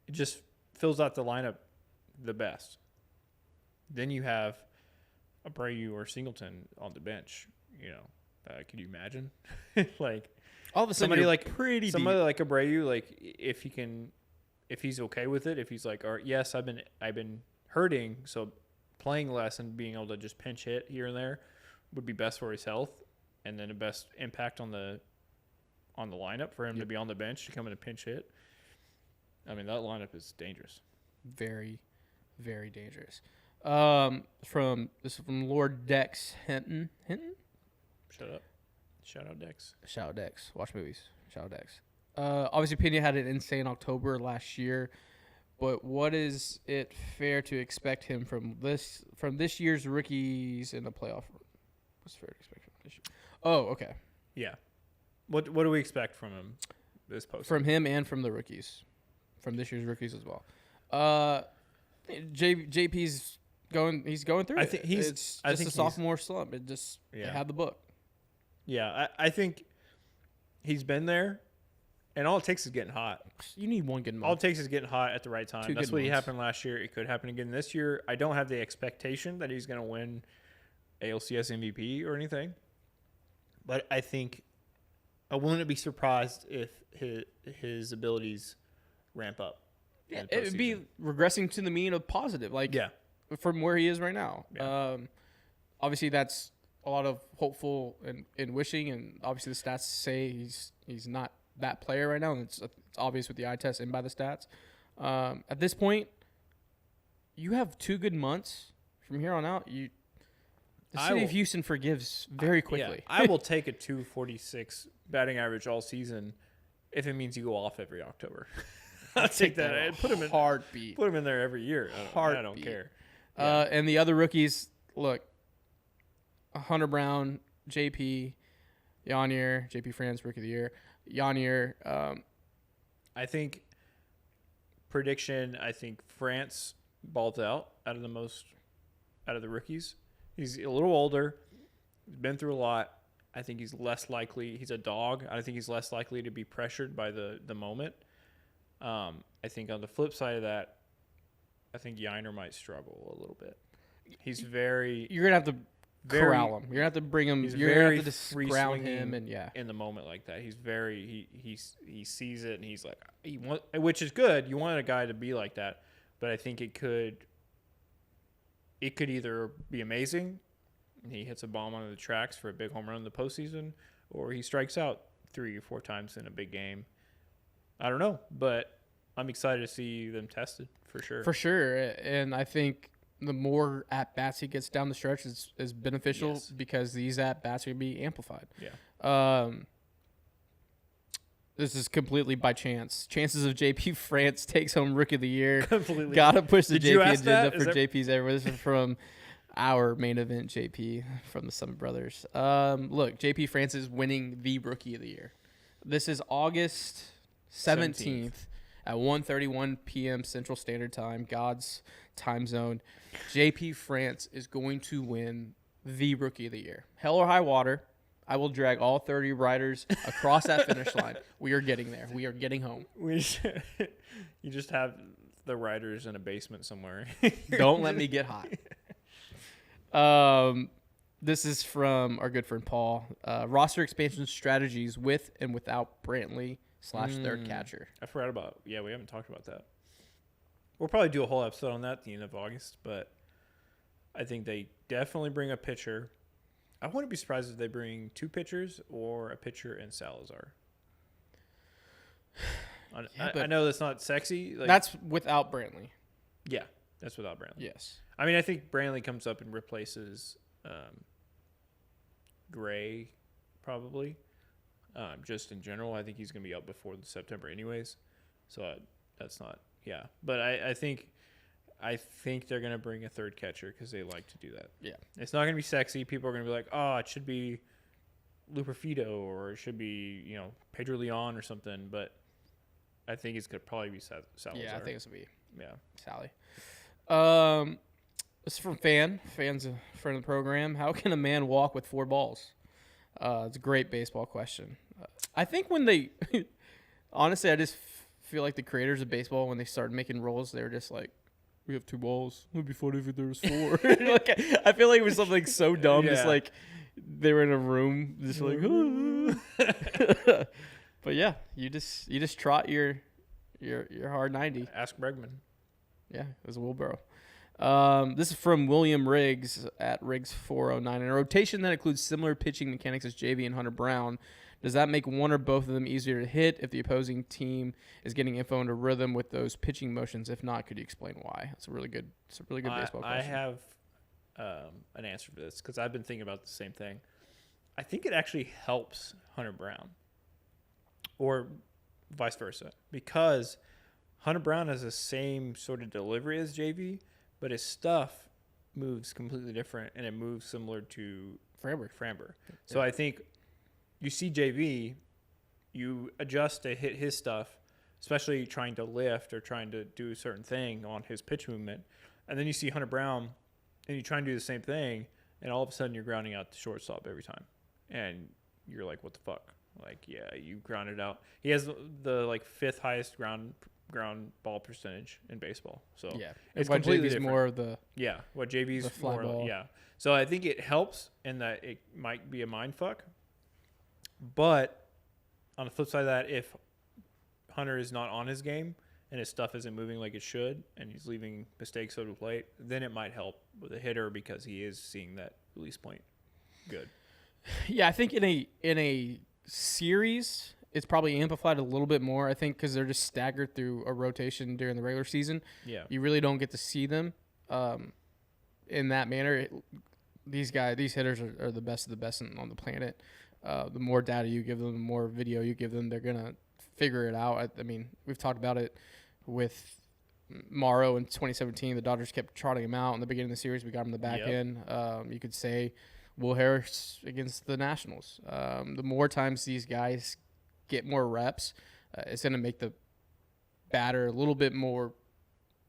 it just fills out the lineup the best. Then you have Abreu or Singleton on the bench. Could you imagine? Like All of a sudden, somebody you're like pretty somebody deep. like Abreu, like if he's okay with it, if he's like, all right, yes, I've been hurting, so playing less and being able to just pinch hit here and there would be best for his health, and then the best impact on the lineup for him to be on the bench to come in and pinch hit. I mean, that lineup is dangerous. Very, very dangerous. From Lord Dex Hinton. Shut up. Shout out Dex. Shout out Dex. Watch movies. Shout out Dex. Obviously, Pena had an insane October last year, but what is it fair to expect him from this year's rookies in the playoff? What's fair to expect from this year? Oh, okay. Yeah. What do we expect from him this post? From him and from the rookies, from this year's rookies as well. JP's going. He's going through. I think he's. It's just a sophomore slump. It just they had the book. Yeah, I think he's been there, and all it takes is getting hot. You need one good month. All it takes is getting hot at the right time. Two That's good what months. happened last year. It could happen again this year. I don't have the expectation that he's going to win ALCS MVP or anything, but I think I wouldn't be surprised if his abilities ramp up. Yeah, it would be regressing to the mean of positive, like from where he is right now. Yeah. Obviously, that's a lot of hopeful and wishing, and obviously the stats say he's not that player right now, and it's obvious with the eye test and by the stats. At this point, you have 2 good months. From here on out, the city of Houston forgives very quickly. Yeah, I will take a 246 batting average all season if it means you go off every October. I'll take that. And put him in heartbeat. Put him in there every year. I don't care. Yeah. And the other rookies, look, Hunter Brown, JP, Yanier, JP France Rookie of the Year, Yanier. I think prediction. I think France balls out of the rookies. He's a little older. He's been through a lot. I think he's less likely. He's a dog. I think he's less likely to be pressured by the moment. I think on the flip side of that, I think Yiner might struggle a little bit. He's very. You're gonna have to corral him. You're gonna have to bring him. You're gonna have to just ground him, and in the moment like that, he's very. He sees it and he's like, which is good. You want a guy to be like that, but I think it could either be amazing, and he hits a bomb onto the tracks for a big home run in the postseason, or he strikes out 3 or 4 times in a big game. I don't know, but I'm excited to see them tested for sure. For sure, and I think the more at bats he gets down the stretch is beneficial because these at bats are gonna be amplified. Yeah. This is completely by chance. Chances of JP France takes home Rookie of the Year. Completely. Gotta push the Did you JP ask agenda that? for JP's everywhere. This is from our main event, JP from the Summit Brothers. Look, JP France is winning the Rookie of the Year. This is August 17th at 1:31 p.m. Central Standard Time, God's time zone. JP France is going to win the Rookie of the Year. Hell or high water, I will drag all 30 riders across that finish line. We are getting there. We are getting home. You just have the riders in a basement somewhere. Don't let me get hot. This is from our good friend Paul. Roster expansion strategies with and without Brantley / third catcher. I forgot about. Yeah, we haven't talked about that. We'll probably do a whole episode on that at the end of August, but I think they definitely bring a pitcher. I wouldn't be surprised if they bring 2 pitchers or a pitcher and Salazar. I know that's not sexy. That's without Brantley. Yeah, that's without Brantley. Yes. I mean, I think Brantley comes up and replaces Gray, probably. Just in general, I think he's going to be up before the September anyways. So that's not, yeah. But I think they're going to bring a third catcher because they like to do that. Yeah. It's not going to be sexy. People are going to be like, oh, it should be Luperfido or it should be, Pedro Leon or something. But I think it's going to probably be Salazar. Yeah, I think it's going to be Sally. This is from Fan's a friend of the program. How can a man walk with 4 balls? It's a great baseball question. I think when they, honestly, I just feel like the creators of baseball, when they started making rules, they were just like, we have 2 balls. It'd be funny if there was 4. I feel like it was something so dumb. Yeah. Just like they were in a room, just like. But yeah, you just trot your hard 90. Ask Bregman. Yeah, it was a wheelbarrow. This is from William Riggs at Riggs409. In a rotation that includes similar pitching mechanics as JV and Hunter Brown, does that make one or both of them easier to hit if the opposing team is getting info into rhythm with those pitching motions? If not, could you explain why? It's a really good baseball question. I have an answer for this because I've been thinking about the same thing. I think it actually helps Hunter Brown or vice versa because Hunter Brown has the same sort of delivery as JV, but his stuff moves completely different and it moves similar to Framber. So I think you see JV, you adjust to hit his stuff, especially trying to lift or trying to do a certain thing on his pitch movement. And then you see Hunter Brown and you try and do the same thing, and all of a sudden you're grounding out the shortstop every time. And you're like, what the fuck? Like, yeah, you grounded out. He has the like fifth highest ground ball percentage in baseball. So yeah, it's what completely JV's different. more of the What JV's the fly more. ball. Yeah. So I think it helps in that it might be a mind fuck. But on the flip side of that, if Hunter is not on his game and his stuff isn't moving like it should and he's leaving mistakes over the plate, then it might help with a hitter because he is seeing that release point good. Yeah, I think in a series, it's probably amplified a little bit more. I think because they're just staggered through a rotation during the regular season. Yeah. You really don't get to see them in that manner. These hitters are the best of the best on the planet. The more data you give them, the more video you give them, they're gonna figure it out. I mean, we've talked about it with Morrow in 2017. The Dodgers kept trotting him out in the beginning of the series. We got him in the back end. You could say Will Harris against the Nationals. The more times these guys get more reps, it's going to make the batter a little bit more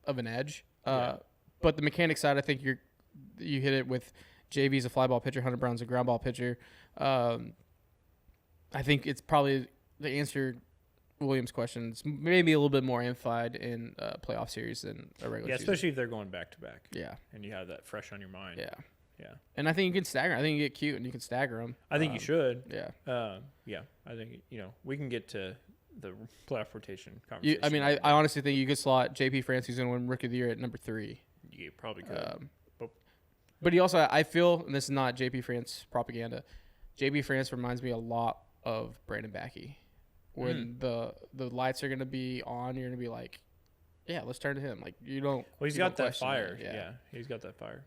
of an edge. But the mechanic side, I think you hit it with JV's a fly ball pitcher, Hunter Brown's a ground ball pitcher. I think it's probably the answer Williams' question. It's maybe a little bit more amplified in a playoff series than a regular season. Especially if they're going back to back. Yeah. And you have that fresh on your mind. Yeah. Yeah. And I think you can stagger. I think you get cute and you can stagger them. I think you should. Yeah. I think, we can get to the playoff rotation conversation. I honestly think you could slot JP France, who's going to win Rookie of the Year, at number 3. You probably could. But he also, I feel, and this is not JP France propaganda, JP France reminds me a lot of Brandon Backey. When the lights are going to be on, you're going to be like, yeah, let's turn to him. Like, you don't. Well, he's got that fire. Yeah, he's got that fire.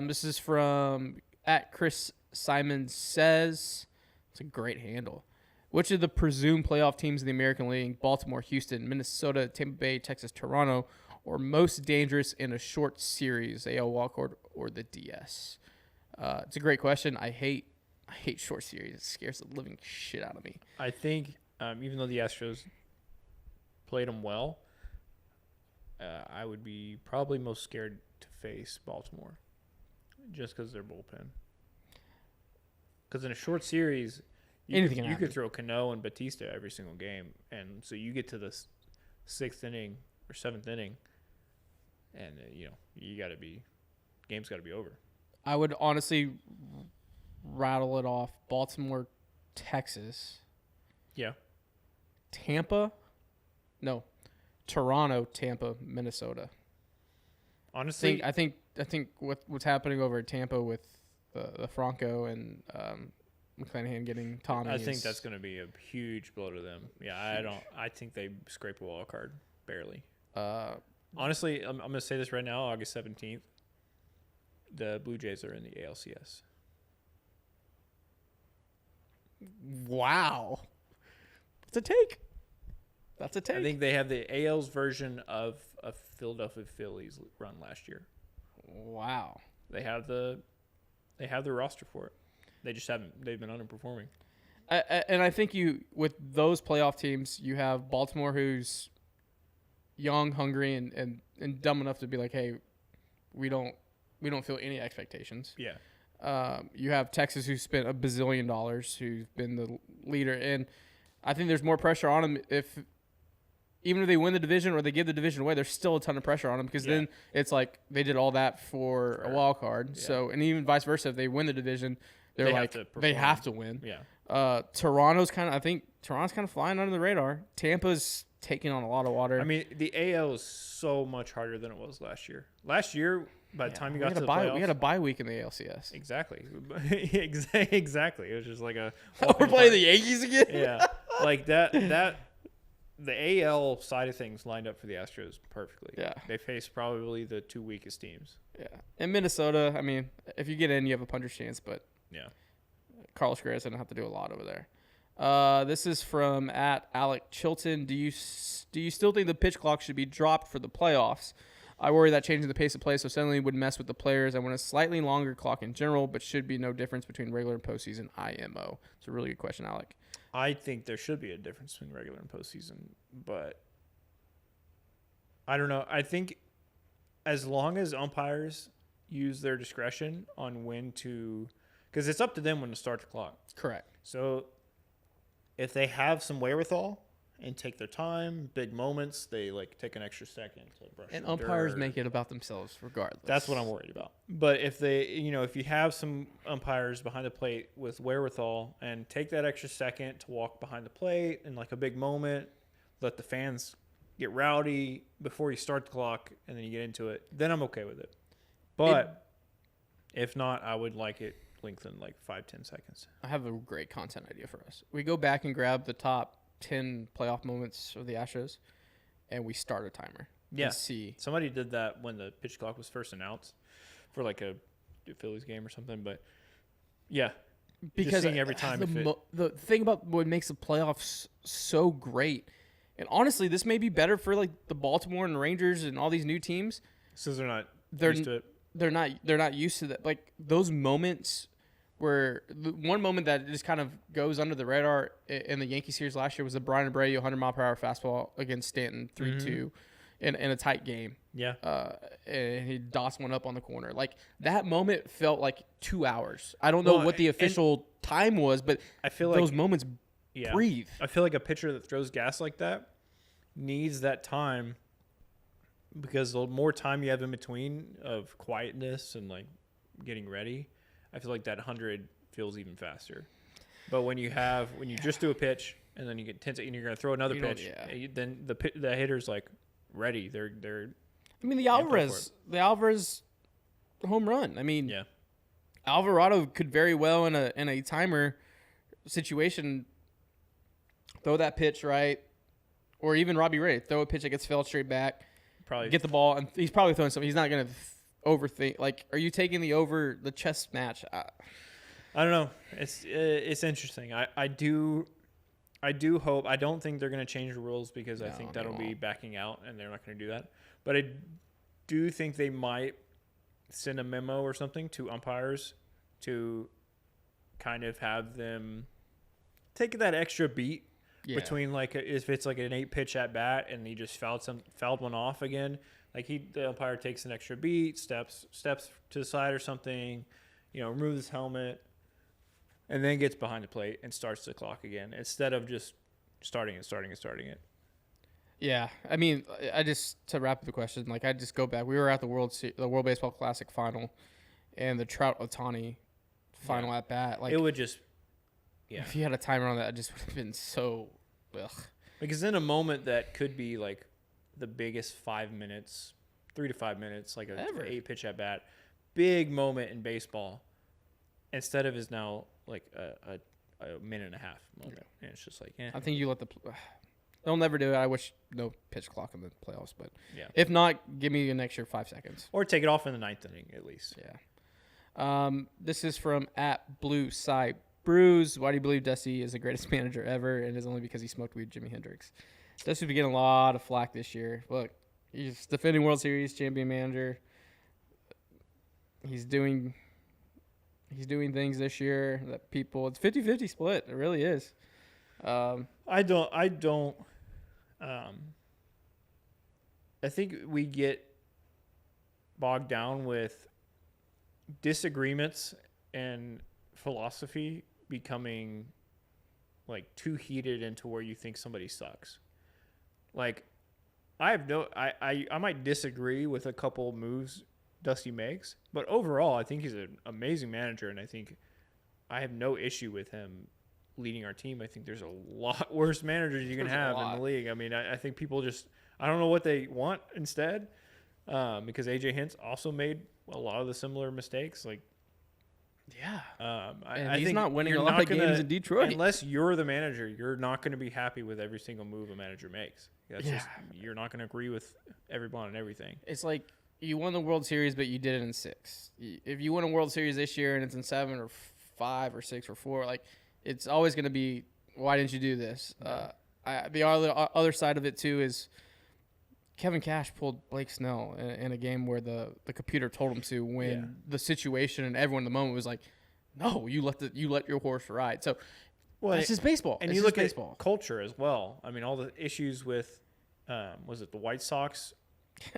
This is from at Chris Simon Says. It's a great handle. Which of the presumed playoff teams in the American League, Baltimore, Houston, Minnesota, Tampa Bay, Texas, Toronto, are most dangerous in a short series, AL wildcard or the DS? It's a great question. I hate short series. It scares the living shit out of me. I think even though the Astros played them well, I would be probably most scared to face Baltimore just because their bullpen. Because in a short series, you could throw Cano and Batista every single game, and so you get to the sixth inning or seventh inning, and game's got to be over. I would honestly rattle it off: Baltimore, Texas. Yeah. Toronto, Tampa, Minnesota. Honestly, I think what's happening over at Tampa with the Franco and McClanahan getting Tommy. I think that's going to be a huge blow to them. Yeah, I think they scrape a wild card barely. Honestly, I'm going to say this right now. August 17th, the Blue Jays are in the ALCS. Wow, that's a take. That's a take. I think they have the AL's version of a Philadelphia Phillies run last year. Wow. They have the roster for it. They just haven't. They've been underperforming. And I think with those playoff teams, you have Baltimore, who's young, hungry, and dumb enough to be like, hey, we don't feel any expectations. Yeah. You have Texas, who spent $1 bazillion, who's been the leader, and I think there's more pressure on them even if they win the division or they give the division away, there's still a ton of pressure on them because then it's like they did all that for a wild card. Yeah. So, and even vice versa, if they win the division, they have to win. Yeah. Toronto's kind of flying under the radar. Tampa's taking on a lot of water. I mean, the AL is so much harder than it was last year. Last year, by the Yeah, time you we got had to a the bye. playoffs, We had a bye week in the ALCS. exactly, exactly. It was just like a We're playing the Yankees again. yeah, like that. The AL side of things lined up for the Astros perfectly. Yeah. They faced probably the 2 weakest teams. Yeah. In Minnesota, I mean, if you get in, you have a puncher's chance, but Yeah. Carlos Correa doesn't have to do a lot over there. This is from at Alec Chilton. Do you still think the pitch clock should be dropped for the playoffs? I worry that changing the pace of play so suddenly would mess with the players. I want a slightly longer clock in general, but should be no difference between regular and postseason IMO. It's a really good question, Alec. I think there should be a difference between regular and postseason, but I don't know. I think as long as umpires use their discretion on when to, because it's up to them when to start the clock. Correct. So if they have some wherewithal and take their time, big moments, they like take an extra second to brush. And the umpires dirt. make it about themselves regardless. That's what I'm worried about. But if they, if you have some umpires behind the plate with wherewithal and take that extra second to walk behind the plate in like a big moment, let the fans get rowdy before you start the clock and then you get into it, then I'm okay with it. But if not, I would like it lengthened like 5-10 seconds. I have a great content idea for us. We go back and grab the top 10 playoff moments of the Astros, and we start a timer. Yeah. And see. Somebody did that when the pitch clock was first announced for like a Phillies game or something. But yeah, Because seeing every time the thing about what makes the playoffs so great, and honestly, this may be better for like the Baltimore and Rangers and all these new teams. since they're not They're used to it. they're not used to that. Like those moments where the one moment that just kind of goes under the radar in the Yankee series last year was the Brian Abreu 100-mile-per-hour fastball against Stanton 3-2 in a tight game. Yeah. And he dots one up on the corner. Like that moment felt like 2 hours. I don't know what the official time was, but I feel those like moments breathe. I feel like a pitcher that throws gas like that needs that time because the more time you have in between of quietness and like getting ready, I feel like that 100 feels even faster. But when you just do a pitch and then you get tense and you're going to throw another pitch, then the hitter's like ready. They're I mean, the Alvarez home run. I mean, yeah. Alvarado could very well in a timer situation throw that pitch right, or even Robbie Ray throw a pitch that gets felled straight back, Probably get the ball, and he's probably throwing something. He's not gonna overthink. Like, are you taking the chess match? I don't know. It's interesting. I do hope. I don't think they're going to change the rules because I think that'll be backing out, and they're not going to do that. But I do think they might send a memo or something to umpires to kind of have them take that extra beat between like if it's like an 8-pitch at bat and he just fouled one off again. Like the umpire takes an extra beat, steps to the side or something, removes his helmet, and then gets behind the plate and starts the clock again instead of just starting it. Yeah, I mean, to wrap up the question, like I just go back. We were at the World Baseball Classic final, and the Trout Ohtani final at bat. Like it would just, if you had a timer on that, it just would have been so. Ugh. Because in a moment that could be like the biggest 5 minutes, 3 to 5 minutes, like an 8-pitch at bat, big moment in baseball, instead of is now like a minute and a half moment. And it's just like, I think you let they'll never do it. I wish no pitch clock in the playoffs, but yeah. If not, give me an extra 5 seconds. Or take it off in the 9th inning at least. Yeah. This is from at Blue Side Brews. Why do you believe Dusty is the greatest manager ever? And it's only because he smoked weed with Jimi Hendrix. Dusty's been getting a lot of flack this year. Look, he's defending World Series champion manager. He's doing things this year that it's 50-50 split. It really is. I think we get bogged down with disagreements and philosophy becoming like too heated into where you think somebody sucks. Like I might disagree with a couple moves Dusty makes, but overall I think he's an amazing manager, and I think I have no issue with him leading our team. I think there's a lot worse managers you can have in the league. I mean, I think people I don't know what they want instead, because AJ Hinch also made a lot of the similar mistakes. Like, Yeah. And I he's think not winning you're a lot not of games in Detroit. unless you're the manager. You're not going to be happy with every single move a manager makes. That's just, you're not going to agree with everyone and everything. It's like you won the World Series, but you did it in 6. If you win a World Series this year and it's in 7 or 5 or 6 or 4, like it's always going to be, why didn't you do this? The other side of it too is Kevin Cash pulled Blake Snell in a game where the computer told him to, when the situation and everyone in the moment was like, no, you let your horse ride. So that's just baseball. And it's you look at baseball culture as well. I mean, all the issues with, was it the White Sox?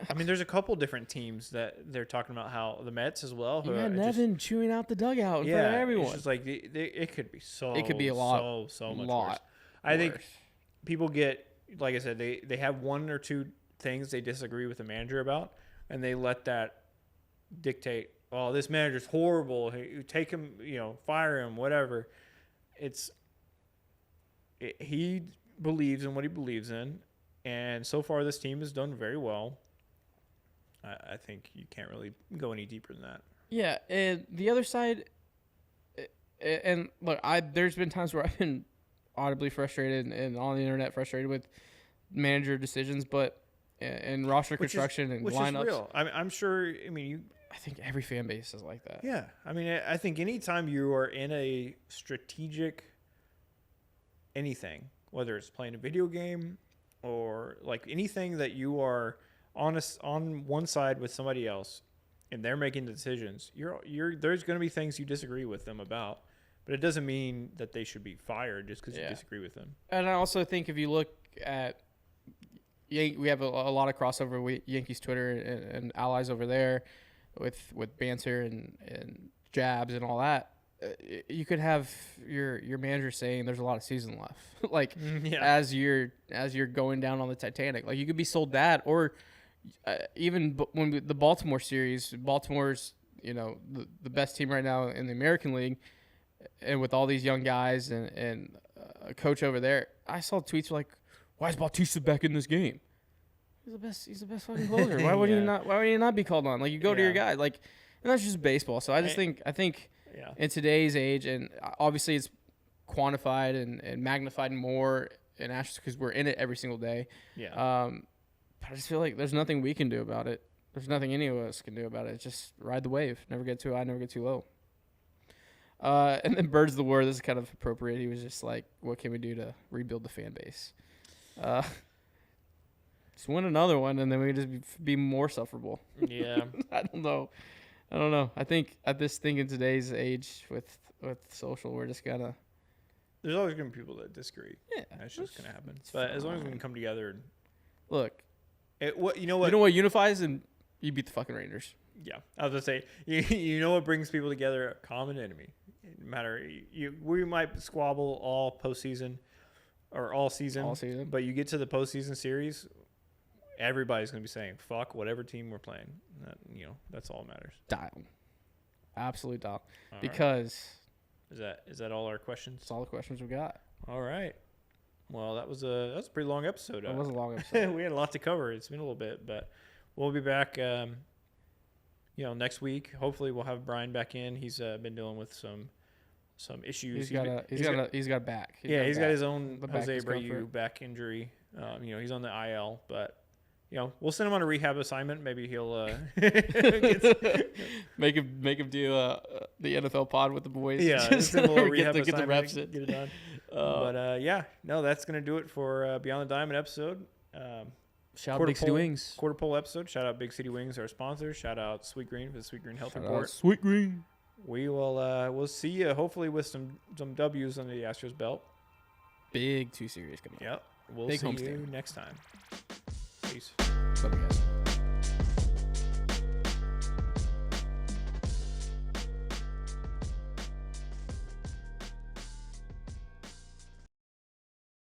I mean, there's a couple different teams that they're talking about, how the Mets as well. You had Nevin chewing out the dugout in front of everyone. It's just like it could be It could be a lot, so much worse. I think people get, like I said, they have 1 or 2 things they disagree with the manager about, and they let that dictate. Oh, this manager's horrible. Hey, take him, fire him, whatever. He believes in what he believes in, and so far this team has done very well. I think you can't really go any deeper than that. Yeah, and the other side, and look, there's been times where I've been audibly frustrated and on the internet frustrated with manager decisions, but in roster construction and lineups, is real. I'm sure. I mean, I think every fan base is like that. Yeah, I mean, I think anytime you are in a strategic anything, whether it's playing a video game or like anything that you are on one side with somebody else and they're making the decisions, there's going to be things you disagree with them about, but it doesn't mean that they should be fired just because you disagree with them. And I also think if you look at we have a lot of crossover with Yankees Twitter and allies over there with banter and jabs and all that. You could have your manager saying there's a lot of season left, like as you're going down on the Titanic. Like you could be sold that, or even when the Baltimore series, Baltimore's the best team right now in the American League, and with all these young guys and a coach over there, I saw tweets like, "Why is Bautista back in this game? He's the best fucking closer. Why would he not? Why would he not be called on? Like you go to your guy, like, and that's just baseball. So I think in today's age, and obviously it's quantified and magnified more in Astros because we're in it every single day. Yeah. But I just feel like there's nothing we can do about it. There's nothing any of us can do about it. It's just ride the wave. Never get too high, never get too low. And then Bird's the word. This is kind of appropriate. He was just like, what can we do to rebuild the fan base? Just win another one, and then we can just be more sufferable. Yeah. I don't know. I think in today's age with social, we're just gonna. There's always gonna be people that disagree. Yeah, that's just gonna happen. But as long as we can come together and look, you know what unifies, and you beat the fucking Rangers. Yeah, I was gonna say you know what brings people together? A common enemy. No matter we might squabble all postseason or all season, but you get to the postseason series, everybody's gonna be saying fuck whatever team we're playing. That's all that matters. Dial, absolute dial. All because right. Is that all our questions? That's all the questions we got. All right. Well, that was a pretty long episode. It was a long episode. We had a lot to cover. It's been a little bit, but we'll be back. Next week. Hopefully, we'll have Brian back in. He's been dealing with some issues. He's got a back. He's got his own Jose Abreu back injury. He's on the IL, but we'll send him on a rehab assignment. Maybe he'll make him do the NFL pod with the boys. Yeah, just get the reps in. Get it done. That's gonna do it for Beyond the Diamond episode. Shout out Big City Wings. Quarter pole episode. Shout out Big City Wings, our sponsor. Shout out Sweet Green for the Sweet Green Health Report. Sweet Green. We will we'll see you hopefully with some W's under the Astros belt. Big 2 series coming up. Yep. We'll Big see you homestand. next time. Peace. Love you guys.